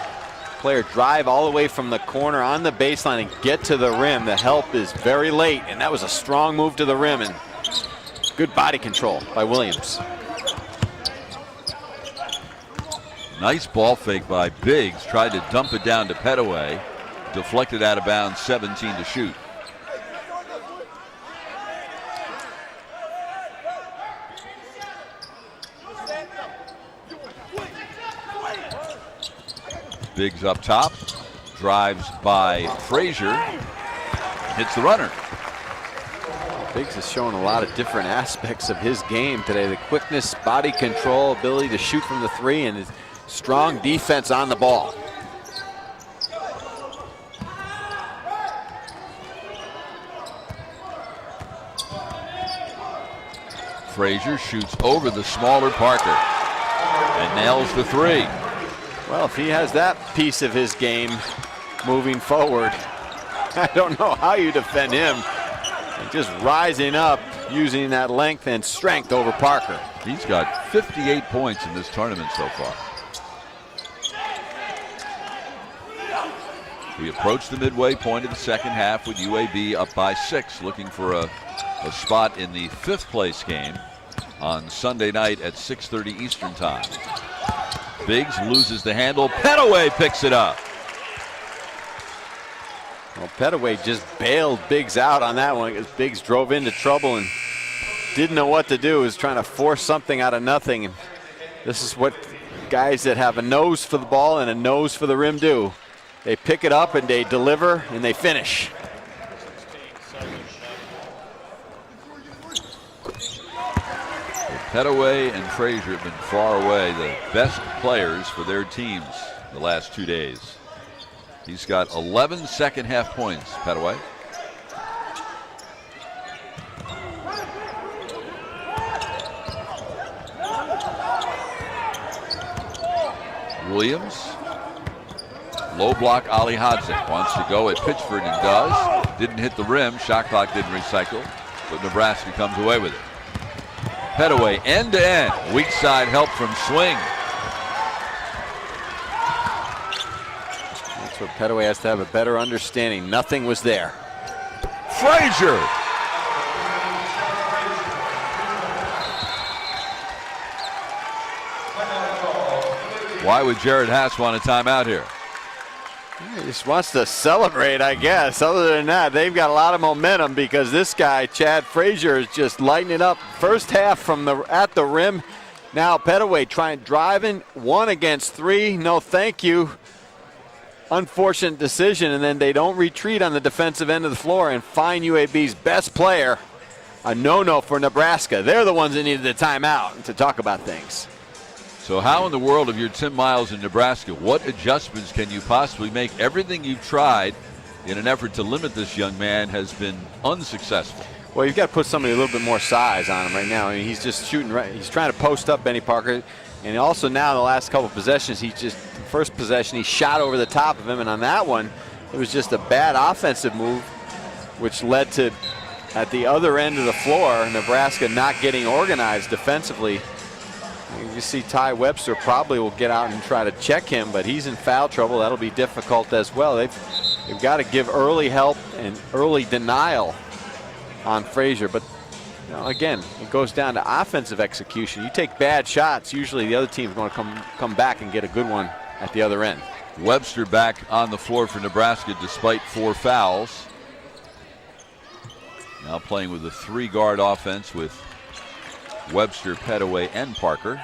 player drive all the way from the corner on the baseline and get to the rim. The help is very late, and that was a strong move to the rim and good body control by Williams. Nice ball fake by Biggs. Tried to dump it down to Petaway. Deflected out of bounds, 17 to shoot. Biggs up top, drives by Frazier, hits the runner. Biggs has shown a lot of different aspects of his game today. The quickness, body control, ability to shoot from the three, and his strong defense on the ball. Frazier shoots over the smaller Parker and nails the three. Well, if he has that piece of his game moving forward, I don't know how you defend him. And just rising up, using that length and strength over Parker. He's got 58 points in this tournament so far. We approach the midway point of the second half with UAB up by 6, looking for a spot in the 5th place game on Sunday night at 6:30 Eastern time. Biggs loses the handle. Pettaway picks it up. Well, Pettaway just bailed Biggs out on that one because Biggs drove into trouble and didn't know what to do. He was trying to force something out of nothing. And this is what guys that have a nose for the ball and a nose for the rim do. They pick it up and they deliver and they finish. Pettaway and Frazier have been far away the best players for their teams the last 2 days. He's got 11 second half points, Pettaway. Williams, low block Ali Hodzik, wants to go at Pitchford and does. Didn't hit the rim, shot clock didn't recycle, but Nebraska comes away with it. Pettaway end to end, weak side help from Swing. That's where Pettaway has to have a better understanding. Nothing was there. Frazier. Why would Jared Haas want a timeout here? He just wants to celebrate, I guess. Other than that, they've got a lot of momentum because this guy, Chad Frazier, is just lighting it up. First half from at the rim. Now Pettaway driving 1 against 3. No, thank you. Unfortunate decision, and then they don't retreat on the defensive end of the floor and find UAB's best player. A no-no for Nebraska. They're the ones that needed the timeout to talk about things. So how in the world, if you're Tim Miles in Nebraska, what adjustments can you possibly make? Everything you've tried in an effort to limit this young man has been unsuccessful. Well, you've got to put somebody a little bit more size on him right now. I mean, he's just shooting right. He's trying to post up Benny Parker. And also now in the last couple of possessions, first possession, he shot over the top of him. And on that one, it was just a bad offensive move, which led to, at the other end of the floor, Nebraska not getting organized defensively. You see Ty Webster probably will get out and try to check him, but he's in foul trouble. That'll be difficult as well. They've got to give early help and early denial on Frazier. But you know, again, it goes down to offensive execution. You take bad shots, usually the other team's going to come back and get a good one at the other end. Webster back on the floor for Nebraska despite 4 fouls. Now playing with a 3-guard offense with Webster, Pettaway, and Parker.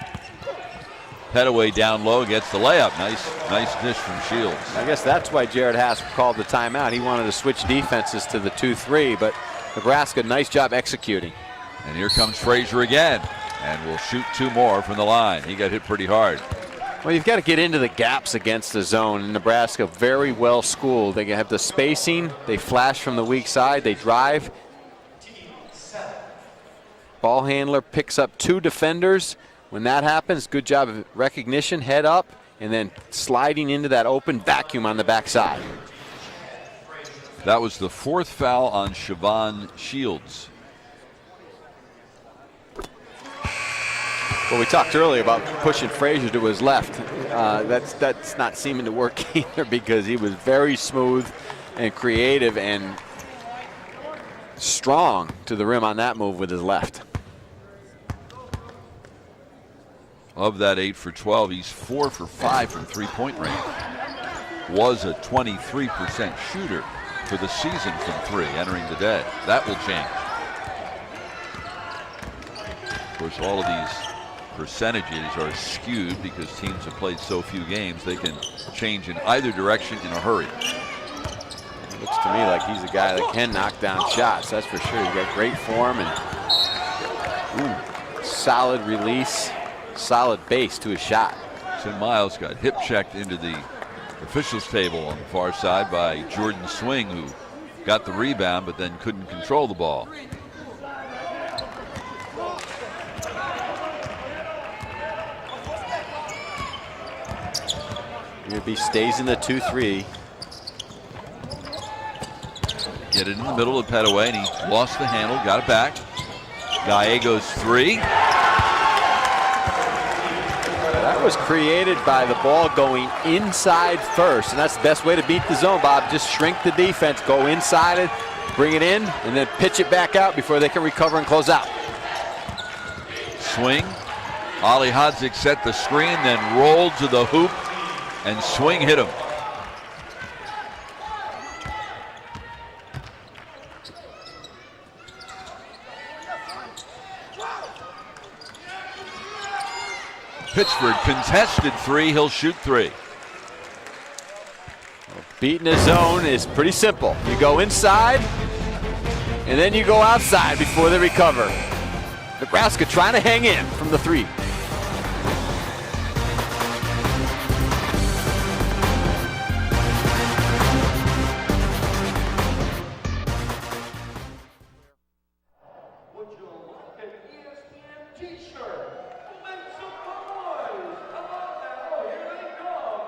Pettaway down low gets the layup. Nice dish from Shields. I guess that's why Jared Haas called the timeout. He wanted to switch defenses to the 2-3, but Nebraska, nice job executing. And here comes Frazier again, and will shoot 2 more from the line. He got hit pretty hard. Well, you've got to get into the gaps against the zone. And Nebraska, very well schooled. They have the spacing. They flash from the weak side. They drive. Ball handler picks up 2 defenders. When that happens, good job of recognition, head up, and then sliding into that open vacuum on the backside. That was the 4th foul on Siobhan Shields. Well, we talked earlier about pushing Frazier to his left. That's not seeming to work either because he was very smooth and creative and strong to the rim on that move with his left. Of that 8 for 12, he's 4 for 5 from 3-point range. Was a 23% shooter for the season from 3 entering the day. That will change. Of course, all of these percentages are skewed because teams have played so few games. They can change in either direction in a hurry. It looks to me like he's a guy that can knock down shots. That's for sure. He's got great form and solid release, solid base to his shot. Tim Miles got hip checked into the officials table on the far side by Jordan Swing, who got the rebound but then couldn't control the ball. UAB stays in the 2-3. Get it in the middle of Petaway, and he lost the handle, got it back. Gallegos three. That was created by the ball going inside first, and that's the best way to beat the zone, Bob. Just shrink the defense, go inside it, bring it in, and then pitch it back out before they can recover and close out. Swing. Ali Hodzik set the screen, then rolled to the hoop, and Swing hit him. Pittsford contested three. He'll shoot three. Beating a zone is pretty simple. You go inside, and then you go outside before they recover. Nebraska trying to hang in from the three. Would you like an ESPN t-shirt? Make some noise! Come on now, here they come!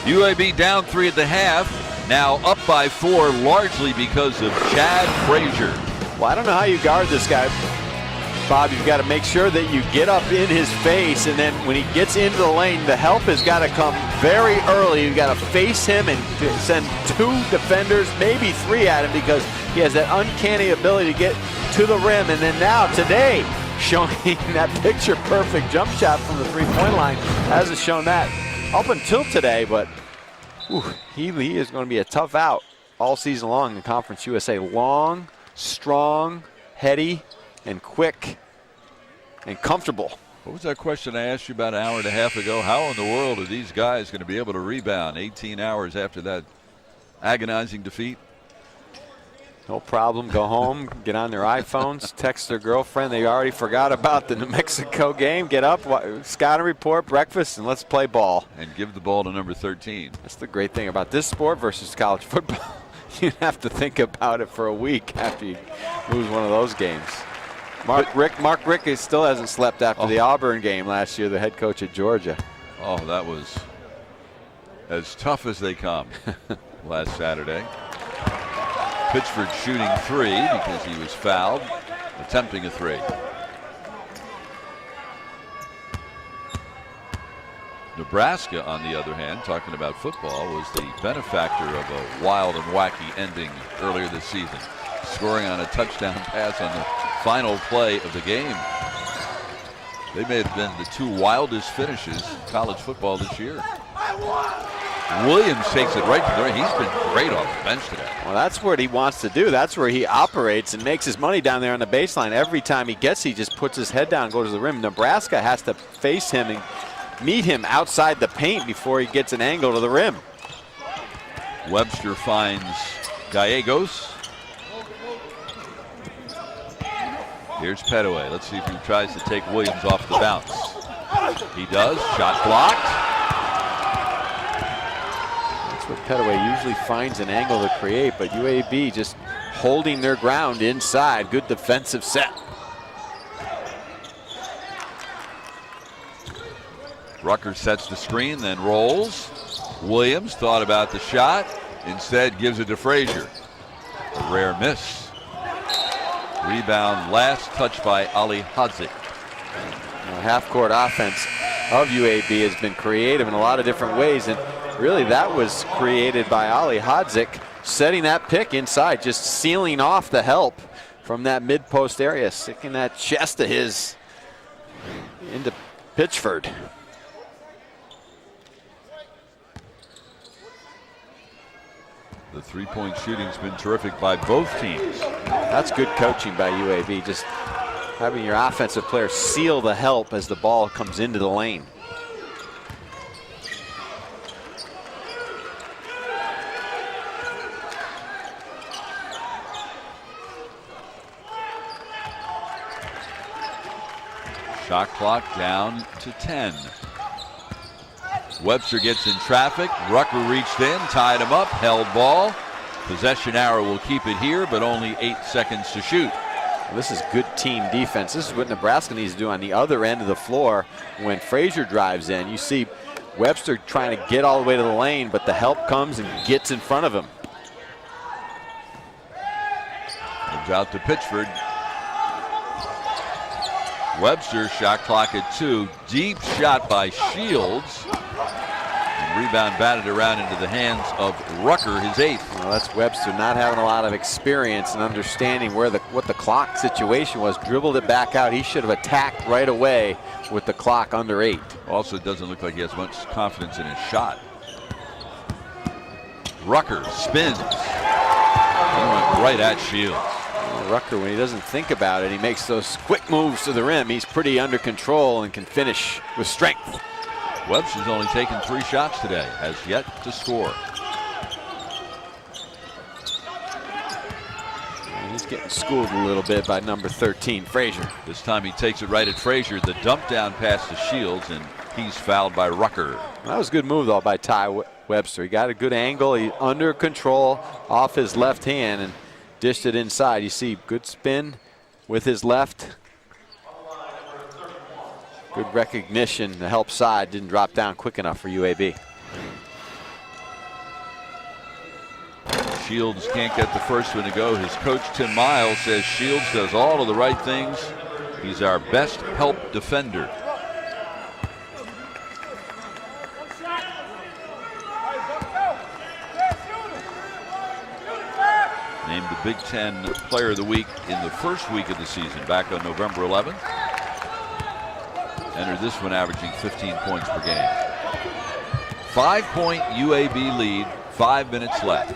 UAB down three at the half, now up by four, largely because of Chad Frazier. Well, I don't know how you guard this guy, Bob. You've got to make sure that you get up in his face, and then when he gets into the lane, the help has got to come very early. You've got to face him and send two defenders, maybe three at him, because he has that uncanny ability to get to the rim. And then now, today, showing that picture-perfect jump shot from the three-point line. Hasn't shown that up until today, but he is going to be a tough out all season long in Conference USA. Long, strong, heady, and quick, and comfortable. What was that question I asked you about an hour and a half ago? How in the world are these guys going to be able to rebound 18 hours after that agonizing defeat? No problem. Go home, get on their iPhones, text their girlfriend. They already forgot about the New Mexico game. Get up, scouting report, breakfast, and let's play ball. And give the ball to number 13. That's the great thing about this sport versus college football. You have to think about it for a week after you lose one of those games. Mark Rick still hasn't slept after the Auburn game last year, the head coach at Georgia. Oh, that was as tough as they come last Saturday. Pittsford shooting three because he was fouled, attempting a three. Nebraska, on the other hand, talking about football, was the benefactor of a wild and wacky ending earlier this season, scoring on a touchdown pass on the final play of the game. They may have been the two wildest finishes in college football this year. Williams takes it right to the rim. He's been great off the bench today. Well, that's what he wants to do. That's where he operates and makes his money down there on the baseline. Every time he just puts his head down and goes to the rim. Nebraska has to face him and meet him outside the paint before he gets an angle to the rim. Webster finds Gallegos. Here's Petaway. Let's see if he tries to take Williams off the bounce. He does. Shot blocked. That's what Petaway usually finds an angle to create, but UAB just holding their ground inside. Good defensive set. Rucker sets the screen, then rolls. Williams thought about the shot. Instead gives it to Frazier. A rare miss. Rebound, last touch by Ali Hadzik. Half-court offense of UAB has been creative in a lot of different ways, and really that was created by Ali Hadzik setting that pick inside, just sealing off the help from that mid-post area, sticking that chest of his into Pitchford. The three-point shooting's been terrific by both teams. That's good coaching by UAB, just having your offensive player seal the help as the ball comes into the lane. Shot clock down to 10. Webster gets in traffic. Rucker reached in, tied him up, held ball. Possession arrow will keep it here, but only 8 seconds to shoot. Well, this is good team defense. This is what Nebraska needs to do on the other end of the floor when Frazier drives in. You see Webster trying to get all the way to the lane, but the help comes and gets in front of him. Comes out to Pitchford. Webster, shot clock at 2. Deep shot by Shields. And rebound batted around into the hands of Rucker, his 8th. Well, that's Webster not having a lot of experience and understanding what the clock situation was. Dribbled it back out. He should have attacked right away with the clock under 8. Also, it doesn't look like he has much confidence in his shot. Rucker spins. He went right at Shields. Rucker, when he doesn't think about it, he makes those quick moves to the rim. He's pretty under control and can finish with strength. Webster's only taken 3 shots today, has yet to score. And he's getting schooled a little bit by number 13, Frazier. This time he takes it right at Frazier. The dump down pass to Shields, and he's fouled by Rucker. That was a good move, though, by Ty Webster. He got a good angle. He under control off his left hand and dished it inside. You see good spin with his left. Good recognition. The help side didn't drop down quick enough for UAB. Shields can't get the first one to go. His coach, Tim Miles, says Shields does all of the right things. He's our best help defender. Named the Big Ten Player of the Week in the first week of the season, back on November 11th. Entered this one averaging 15 points per game. 5-point UAB lead, 5 minutes left.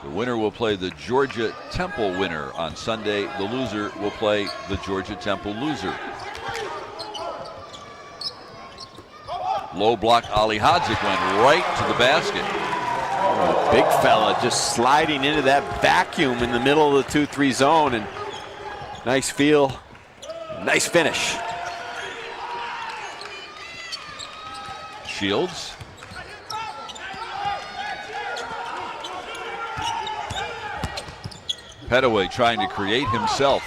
The winner will play the Georgia Temple winner on Sunday. The loser will play the Georgia Temple loser. Low block, Ali Hadzik went right to the basket. Oh, big fella just sliding into that vacuum in the middle of the 2-3 zone, and nice feel, nice finish. Shields. Petaway trying to create himself.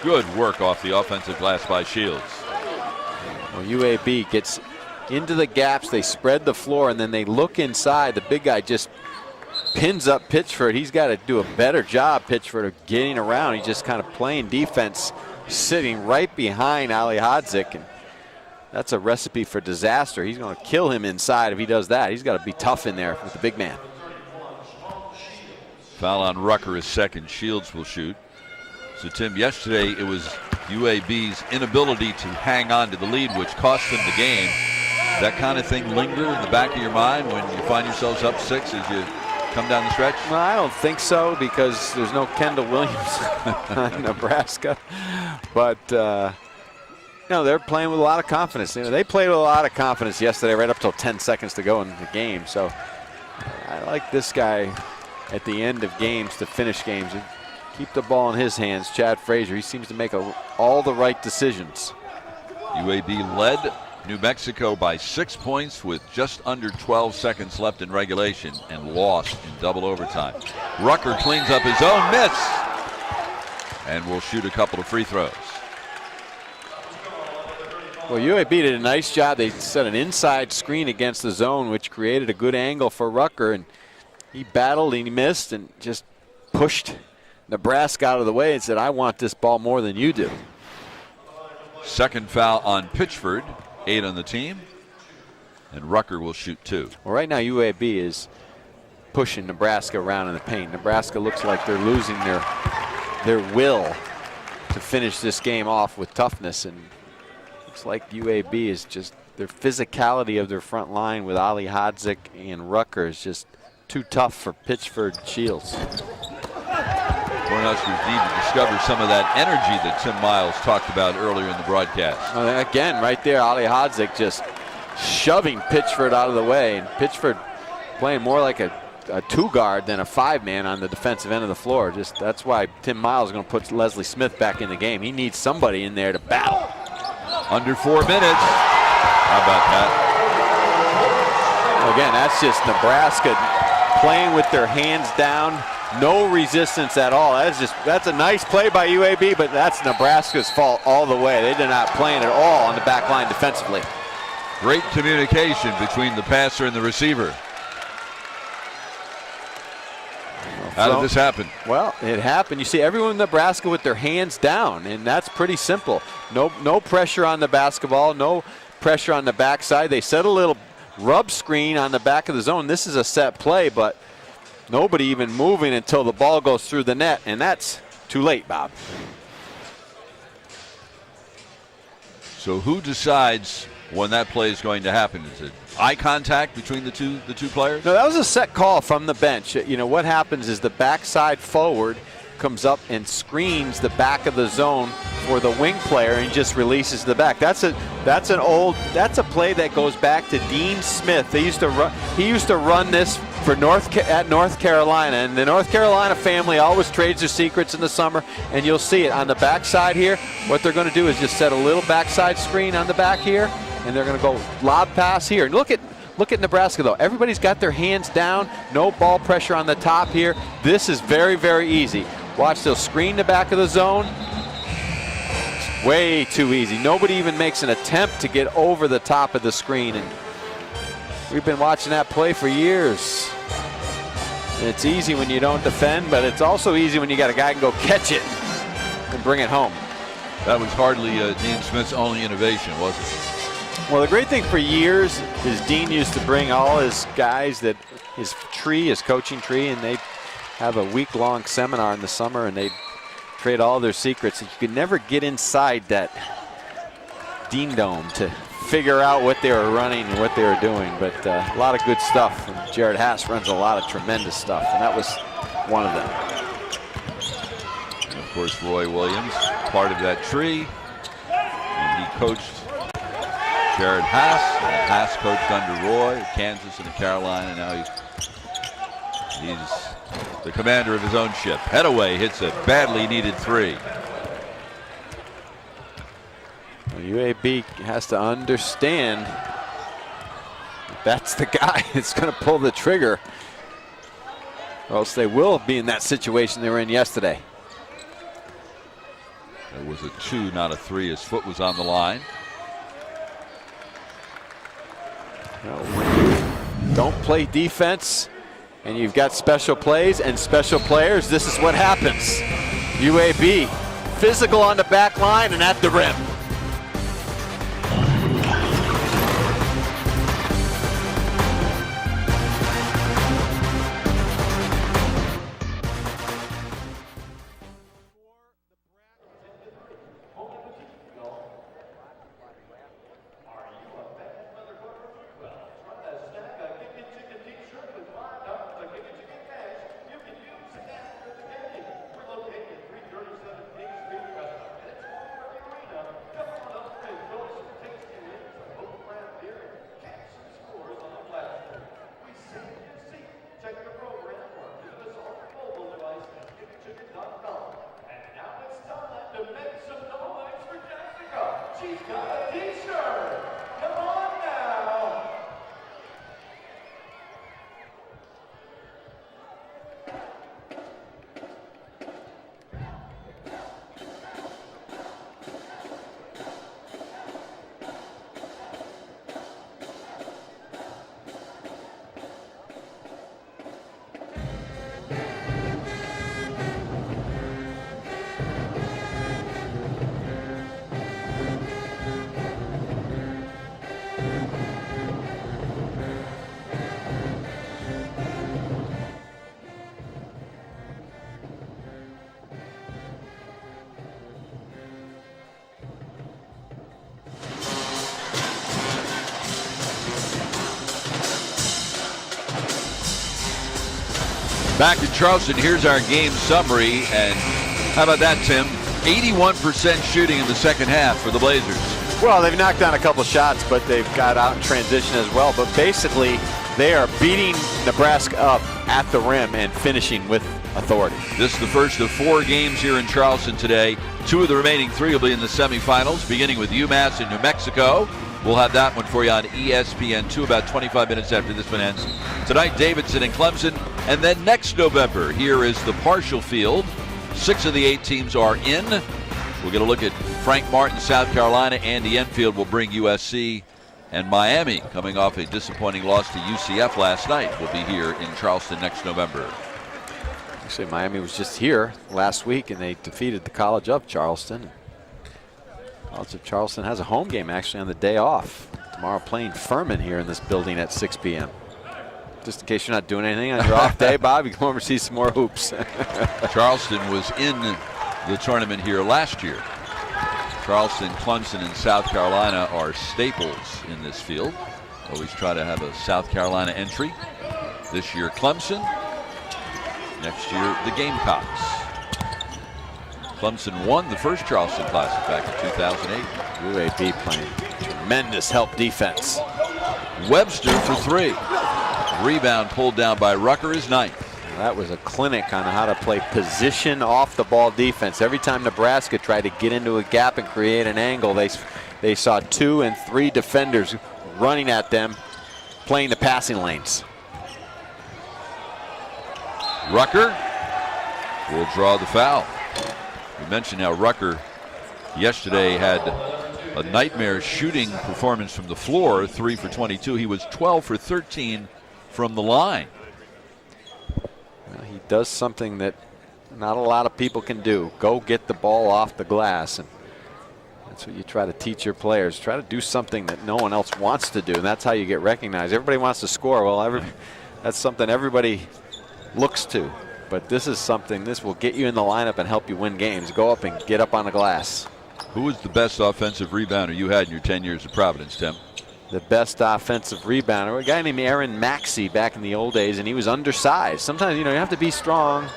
Good work off the offensive glass by Shields. Well, UAB gets into the gaps, they spread the floor, and then they look inside. The big guy just pins up Pitchford. He's got to do a better job, Pitchford, of getting around. He's just kind of playing defense, sitting right behind Ali Hadzik, and that's a recipe for disaster. He's going to kill him inside if he does that. He's got to be tough in there with the big man. Foul on Rucker is second. Shields will shoot. So, Tim, yesterday it was UAB's inability to hang on to the lead, which cost them the game. that kind of thing linger in the back of your mind when you find yourselves up 6 as you come down the stretch? Well, I don't think so, because there's no Kendall Williams on Nebraska. But, they're playing with a lot of confidence. They played with a lot of confidence yesterday, right up till 10 seconds to go in the game. So I like this guy at the end of games to finish games. Keep the ball in his hands, Chad Frazier. He seems to make all the right decisions. UAB led New Mexico by 6 points with just under 12 seconds left in regulation and lost in double overtime. Rucker cleans up his own miss and will shoot a couple of free throws. Well, UAB did a nice job. They set an inside screen against the zone, which created a good angle for Rucker, and he battled and he missed and just pushed Nebraska out of the way and said, I want this ball more than you do. Second foul on Pitchford, 8 on the team, and Rucker will shoot 2. Well, right now UAB is pushing Nebraska around in the paint. Nebraska looks like they're losing their will to finish this game off with toughness, and looks like UAB is just, their physicality of their front line with Ali Hodzik and Rucker is just too tough for Pitchford and Shields. Cornhuskers need to discover some of that energy that Tim Miles talked about earlier in the broadcast. Again, right there, Ali Hodzik just shoving Pitchford out of the way, and Pitchford playing more like a 2-guard than a 5-man on the defensive end of the floor. Just that's why Tim Miles is going to put Leslie Smith back in the game. He needs somebody in there to battle. Under 4 minutes. How about that? Again, that's just Nebraska playing with their hands down. No resistance at all. That's a nice play by UAB, but that's Nebraska's fault all the way. They did not play it at all on the back line defensively. Great communication between the passer and the receiver. How did this happen? Well, it happened. You see everyone in Nebraska with their hands down, and that's pretty simple. No pressure on the basketball, no pressure on the backside. They set a little rub screen on the back of the zone. This is a set play, but nobody even moving until the ball goes through the net, and that's too late, Bob. So who decides when that play is going to happen? Is it eye contact between the two players? No, that was a set call from the bench. You know what happens is the backside forward comes up and screens the back of the zone for the wing player and just releases the back. That's a play that goes back to Dean Smith. He used to run this for North Carolina, and the North Carolina family always trades their secrets in the summer, and you'll see it on the backside here. What they're going to do is just set a little backside screen on the back here, and they're going to go lob pass here. And look at Nebraska though. Everybody's got their hands down, no ball pressure on the top here. This is very, very easy. Watch, they'll screen the back of the zone. It's way too easy. Nobody even makes an attempt to get over the top of the screen, and we've been watching that play for years. And it's easy when you don't defend, but it's also easy when you got a guy who can go catch it and bring it home. That was hardly Dean Smith's only innovation, was it? Well, the great thing for years is Dean used to bring all his guys, his coaching tree, and they'd have a week-long seminar in the summer, and they'd trade all their secrets. And you could never get inside that Dean Dome to figure out what they were running and what they were doing. But a lot of good stuff. And Jared Haas runs a lot of tremendous stuff, and that was one of them. And of course, Roy Williams, part of that tree, and he coached Jared Haas. Haas coached under Roy at Kansas and at Carolina. Now he's the commander of his own ship. Headaway hits a badly needed 3. Well, UAB has to understand that's the guy that's going to pull the trigger, or else they will be in that situation they were in yesterday. It was a 2, not a 3. His foot was on the line. Well, when you don't play defense and you've got special plays and special players, this is what happens. UAB physical on the back line and at the rim. Back in Charleston, here's our game summary. And how about that, Tim? 81% shooting in the second half for the Blazers. Well, they've knocked down a couple shots, but they've got out in transition as well. But basically, they are beating Nebraska up at the rim and finishing with authority. This is the first of 4 games here in Charleston today. 2 of the remaining 3 will be in the semifinals, beginning with UMass in New Mexico. We'll have that one for you on ESPN2 about 25 minutes after this one ends. Tonight, Davidson and Clemson. And then next November, here is the partial field. 6 of the 8 teams are in. We'll get a look at Frank Martin, South Carolina. Andy Enfield will bring USC. And Miami, coming off a disappointing loss to UCF last night, will be here in Charleston next November. Actually, Miami was just here last week, and they defeated the College of Charleston. College of Charleston has a home game actually on the day off. Tomorrow playing Furman here in this building at 6 p.m. Just in case you're not doing anything on your off day, Bob, you come over and see some more hoops. Charleston was in the tournament here last year. Charleston, Clemson, and South Carolina are staples in this field. Always try to have a South Carolina entry. This year, Clemson. Next year, the Gamecocks. Clemson won the first Charleston Classic back in 2008. UAB playing tremendous help defense. Webster for 3. Rebound pulled down by Rucker is 9th. That was a clinic on how to play position off the ball defense. Every time Nebraska tried to get into a gap and create an angle, they saw 2 and 3 defenders running at them, playing the passing lanes. Rucker will draw the foul. We mentioned how Rucker yesterday had a nightmare shooting performance from the floor, 3 for 22. He was 12 for 13 from the line. Well, he does something that not a lot of people can do. Go get the ball off the glass. And that's what you try to teach your players. Try to do something that no one else wants to do, and that's how you get recognized. Everybody wants to score. Well, that's something everybody looks to. But this is something, this will get you in the lineup and help you win games. Go up and get up on the glass. Who was the best offensive rebounder you had in your 10 years of Providence, Tim? The best offensive rebounder, a guy named Aaron Maxey back in the old days, and he was undersized. Sometimes, you have to be strong.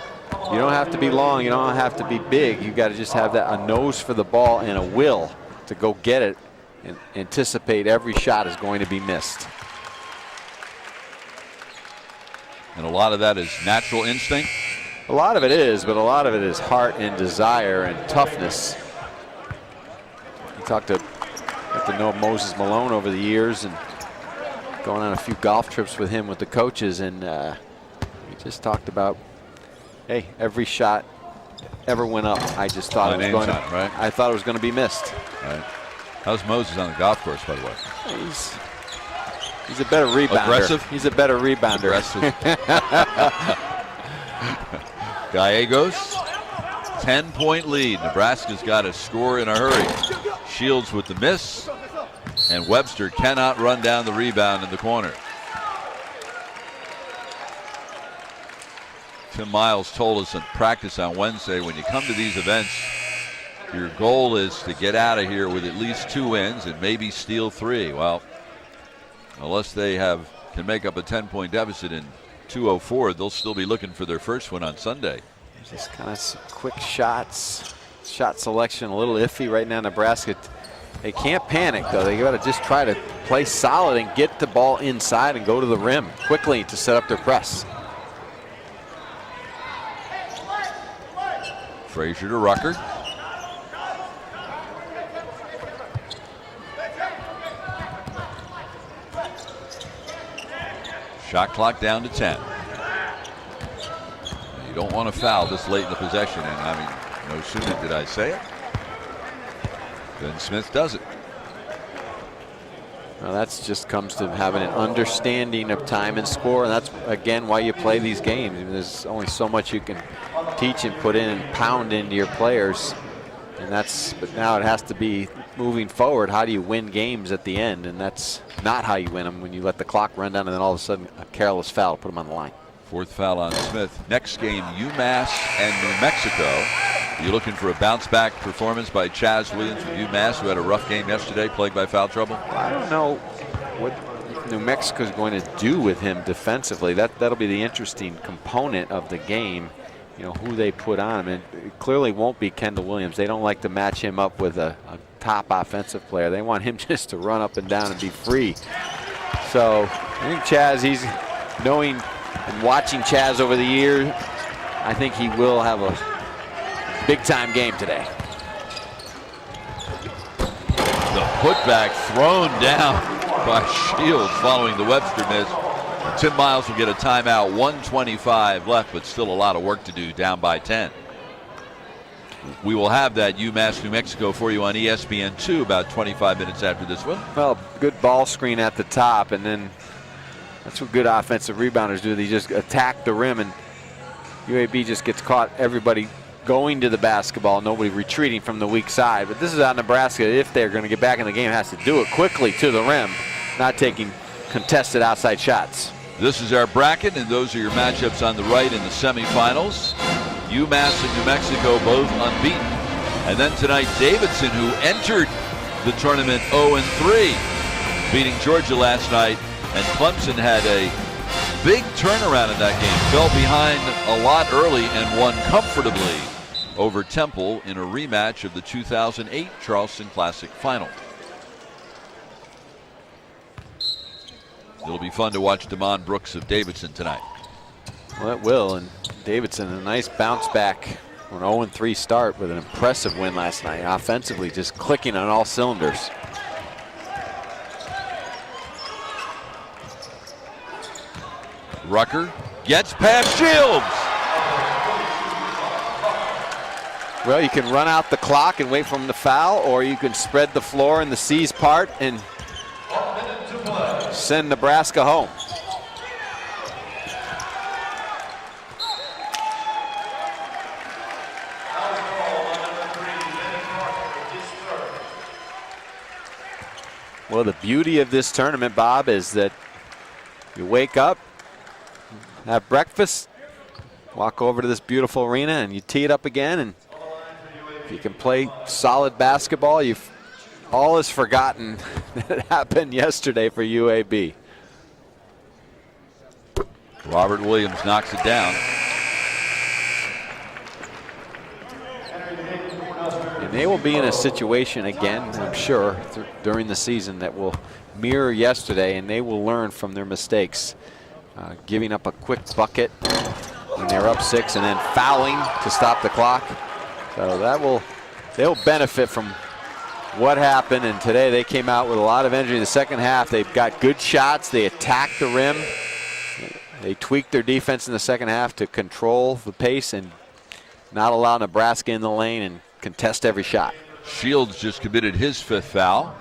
You don't have to be long. You don't have to be big. You got to just have a nose for the ball and a will to go get it and anticipate every shot is going to be missed. And a lot of that is natural instinct? A lot of it is, but a lot of it is heart and desire and toughness. Got to know Moses Malone over the years and going on a few golf trips with him with the coaches, and we just talked about, hey, every shot ever went up. I just thought it was going shot, right? I thought it was going to be missed. Right. How's Moses on the golf course, by the way? He's a better rebounder. Aggressive? He's a better rebounder. Aggressive. Gallegos, 10-point lead. Nebraska's got to score in a hurry. Shields with the miss, and Webster cannot run down the rebound in the corner. Tim Miles told us in practice on Wednesday, when you come to these events, your goal is to get out of here with at least 2 wins and maybe steal 3. Well, unless they can make up a 10-point deficit in 2:04, they'll still be looking for their first one on Sunday. Just kind of quick shots. Shot selection a little iffy right now. Nebraska, they can't panic though. They got to just try to play solid and get the ball inside and go to the rim quickly to set up their press. Frazier to Rucker. Shot clock down to 10. You don't want to foul this late in the possession, and I mean, no sooner did I say it than Smith does it. Well, that's just comes to having an understanding of time and score, and that's again why you play these games. There's only so much you can teach and put in and pound into your players, and but now it has to be moving forward. How do you win games at the end? And that's not how you win them, when you let the clock run down and then all of a sudden a careless foul put them on the line. 4th foul on Smith. Next game, UMass and New Mexico. You looking for a bounce back performance by Chaz Williams from UMass, who had a rough game yesterday, plagued by foul trouble? I don't know what New Mexico is going to do with him defensively. That'll be the interesting component of the game. You know, who they put on him. And it clearly won't be Kendall Williams. They don't like to match him up with a top offensive player. They want him just to run up and down and be free. So I think Chaz, he's knowing and watching Chaz over the years, I think he will have a big time game today. The putback thrown down by Shields following the Webster miss. Tim Miles will get a timeout, 1:25 left, but still a lot of work to do, down by 10. We will have that UMass New Mexico for you on ESPN2 about 25 minutes after this one. Well, good ball screen at the top, and then that's what good offensive rebounders do. They just attack the rim, and UAB just gets caught, everybody going to the basketball, nobody retreating from the weak side. But this is how Nebraska, if they're going to get back in the game, has to do it quickly to the rim, not taking contested outside shots. This is our bracket, and those are your matchups on the right in the semifinals. UMass and New Mexico both unbeaten. And then tonight, Davidson, who entered the tournament 0-3, beating Georgia last night. And Clemson had a big turnaround in that game. Fell behind a lot early and won comfortably over Temple in a rematch of the 2008 Charleston Classic Final. It'll be fun to watch Damon Brooks of Davidson tonight. Well, it will, and Davidson, a nice bounce back on an 0-3 start with an impressive win last night. Offensively, just clicking on all cylinders. Rucker gets past Shields. Well, you can run out the clock and wait for him to foul, or you can spread the floor in the C's part and send Nebraska home. Well, the beauty of this tournament, Bob, is that you wake up, have breakfast, walk over to this beautiful arena, and you tee it up again. And if you can play solid basketball, all is forgotten that happened yesterday for UAB. Robert Williams knocks it down. And they will be in a situation again, I'm sure, during the season that will mirror yesterday, and they will learn from their mistakes. Giving up a quick bucket when they're up 6 and then fouling to stop the clock. So they'll benefit from what happened, and today they came out with a lot of energy in the second half. They've got good shots. They attacked the rim. They tweaked their defense in the second half to control the pace and not allow Nebraska in the lane and contest every shot. Shields just committed his 5th foul.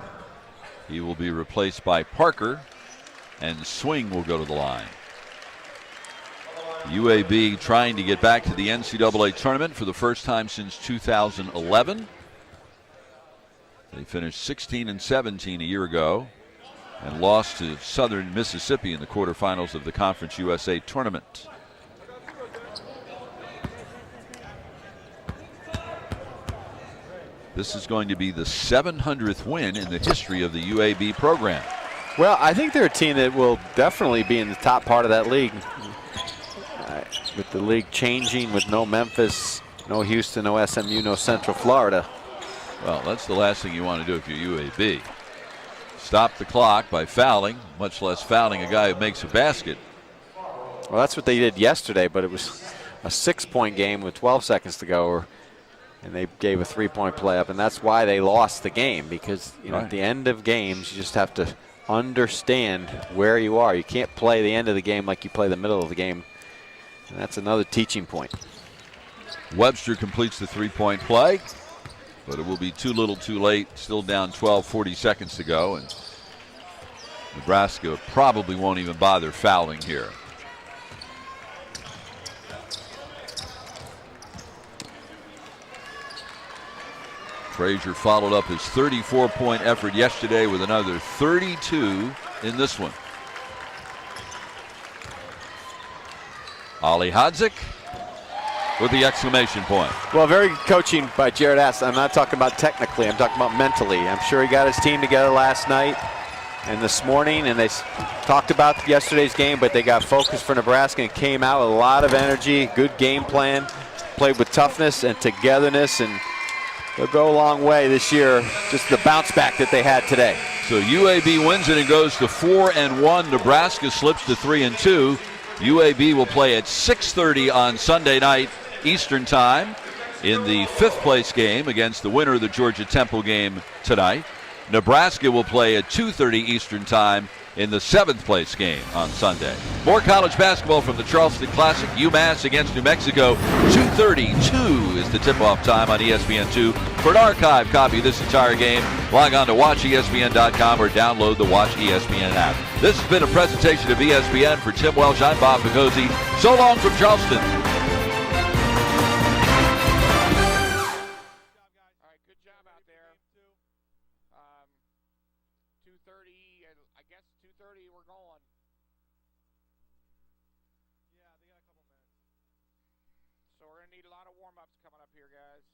He will be replaced by Parker, and Swing will go to the line. UAB trying to get back to the NCAA tournament for the first time since 2011. They finished 16-17 a year ago and lost to Southern Mississippi in the quarterfinals of the Conference USA tournament. This is going to be the 700th win in the history of the UAB program. Well, I think they're a team that will definitely be in the top part of that league. With the league changing, with no Memphis, no Houston, no SMU, no Central Florida. Well, that's the last thing you want to do if you're UAB. Stop the clock by fouling, much less fouling a guy who makes a basket. Well, that's what they did yesterday, but it was a 6-point game with 12 seconds to go, and they gave a 3-point play up, and that's why they lost the game, because at the end of games, you just have to understand where you are. You can't play the end of the game like you play the middle of the game. And that's another teaching point. Webster completes the 3-point play, but it will be too little too late. Still down 12, 40 seconds to go, and Nebraska probably won't even bother fouling here. Frazier followed up his 34-point effort yesterday with another 32 in this one. Ali Hodzik with the exclamation point. Well, very good coaching by Jared Ass. I'm not talking about technically, I'm talking about mentally. I'm sure he got his team together last night. And this morning, and they talked about yesterday's game, but they got focused for Nebraska and came out with a lot of energy, good game plan, played with toughness and togetherness, and they'll go a long way this year, just the bounce back that they had today. So UAB wins it and goes to 4-1. Nebraska slips to 3-2. UAB will play at 6:30 on Sunday night Eastern Time in the 5th place game against the winner of the Georgia Temple game tonight. Nebraska will play at 2:30 Eastern Time in the 7th place game on Sunday. More college basketball from the Charleston Classic. UMass against New Mexico. 2:32 is the tip-off time on ESPN2. For an archive copy of this entire game, log on to watchespn.com or download the Watch ESPN app. This has been a presentation of ESPN. For Tim Welsh, I'm Bob Picozzi. So long from Charleston. All right, good job out there. 2:30, I guess 2:30 we're going. Yeah, they got a couple minutes. So we're going to need a lot of warm-ups coming up here, guys.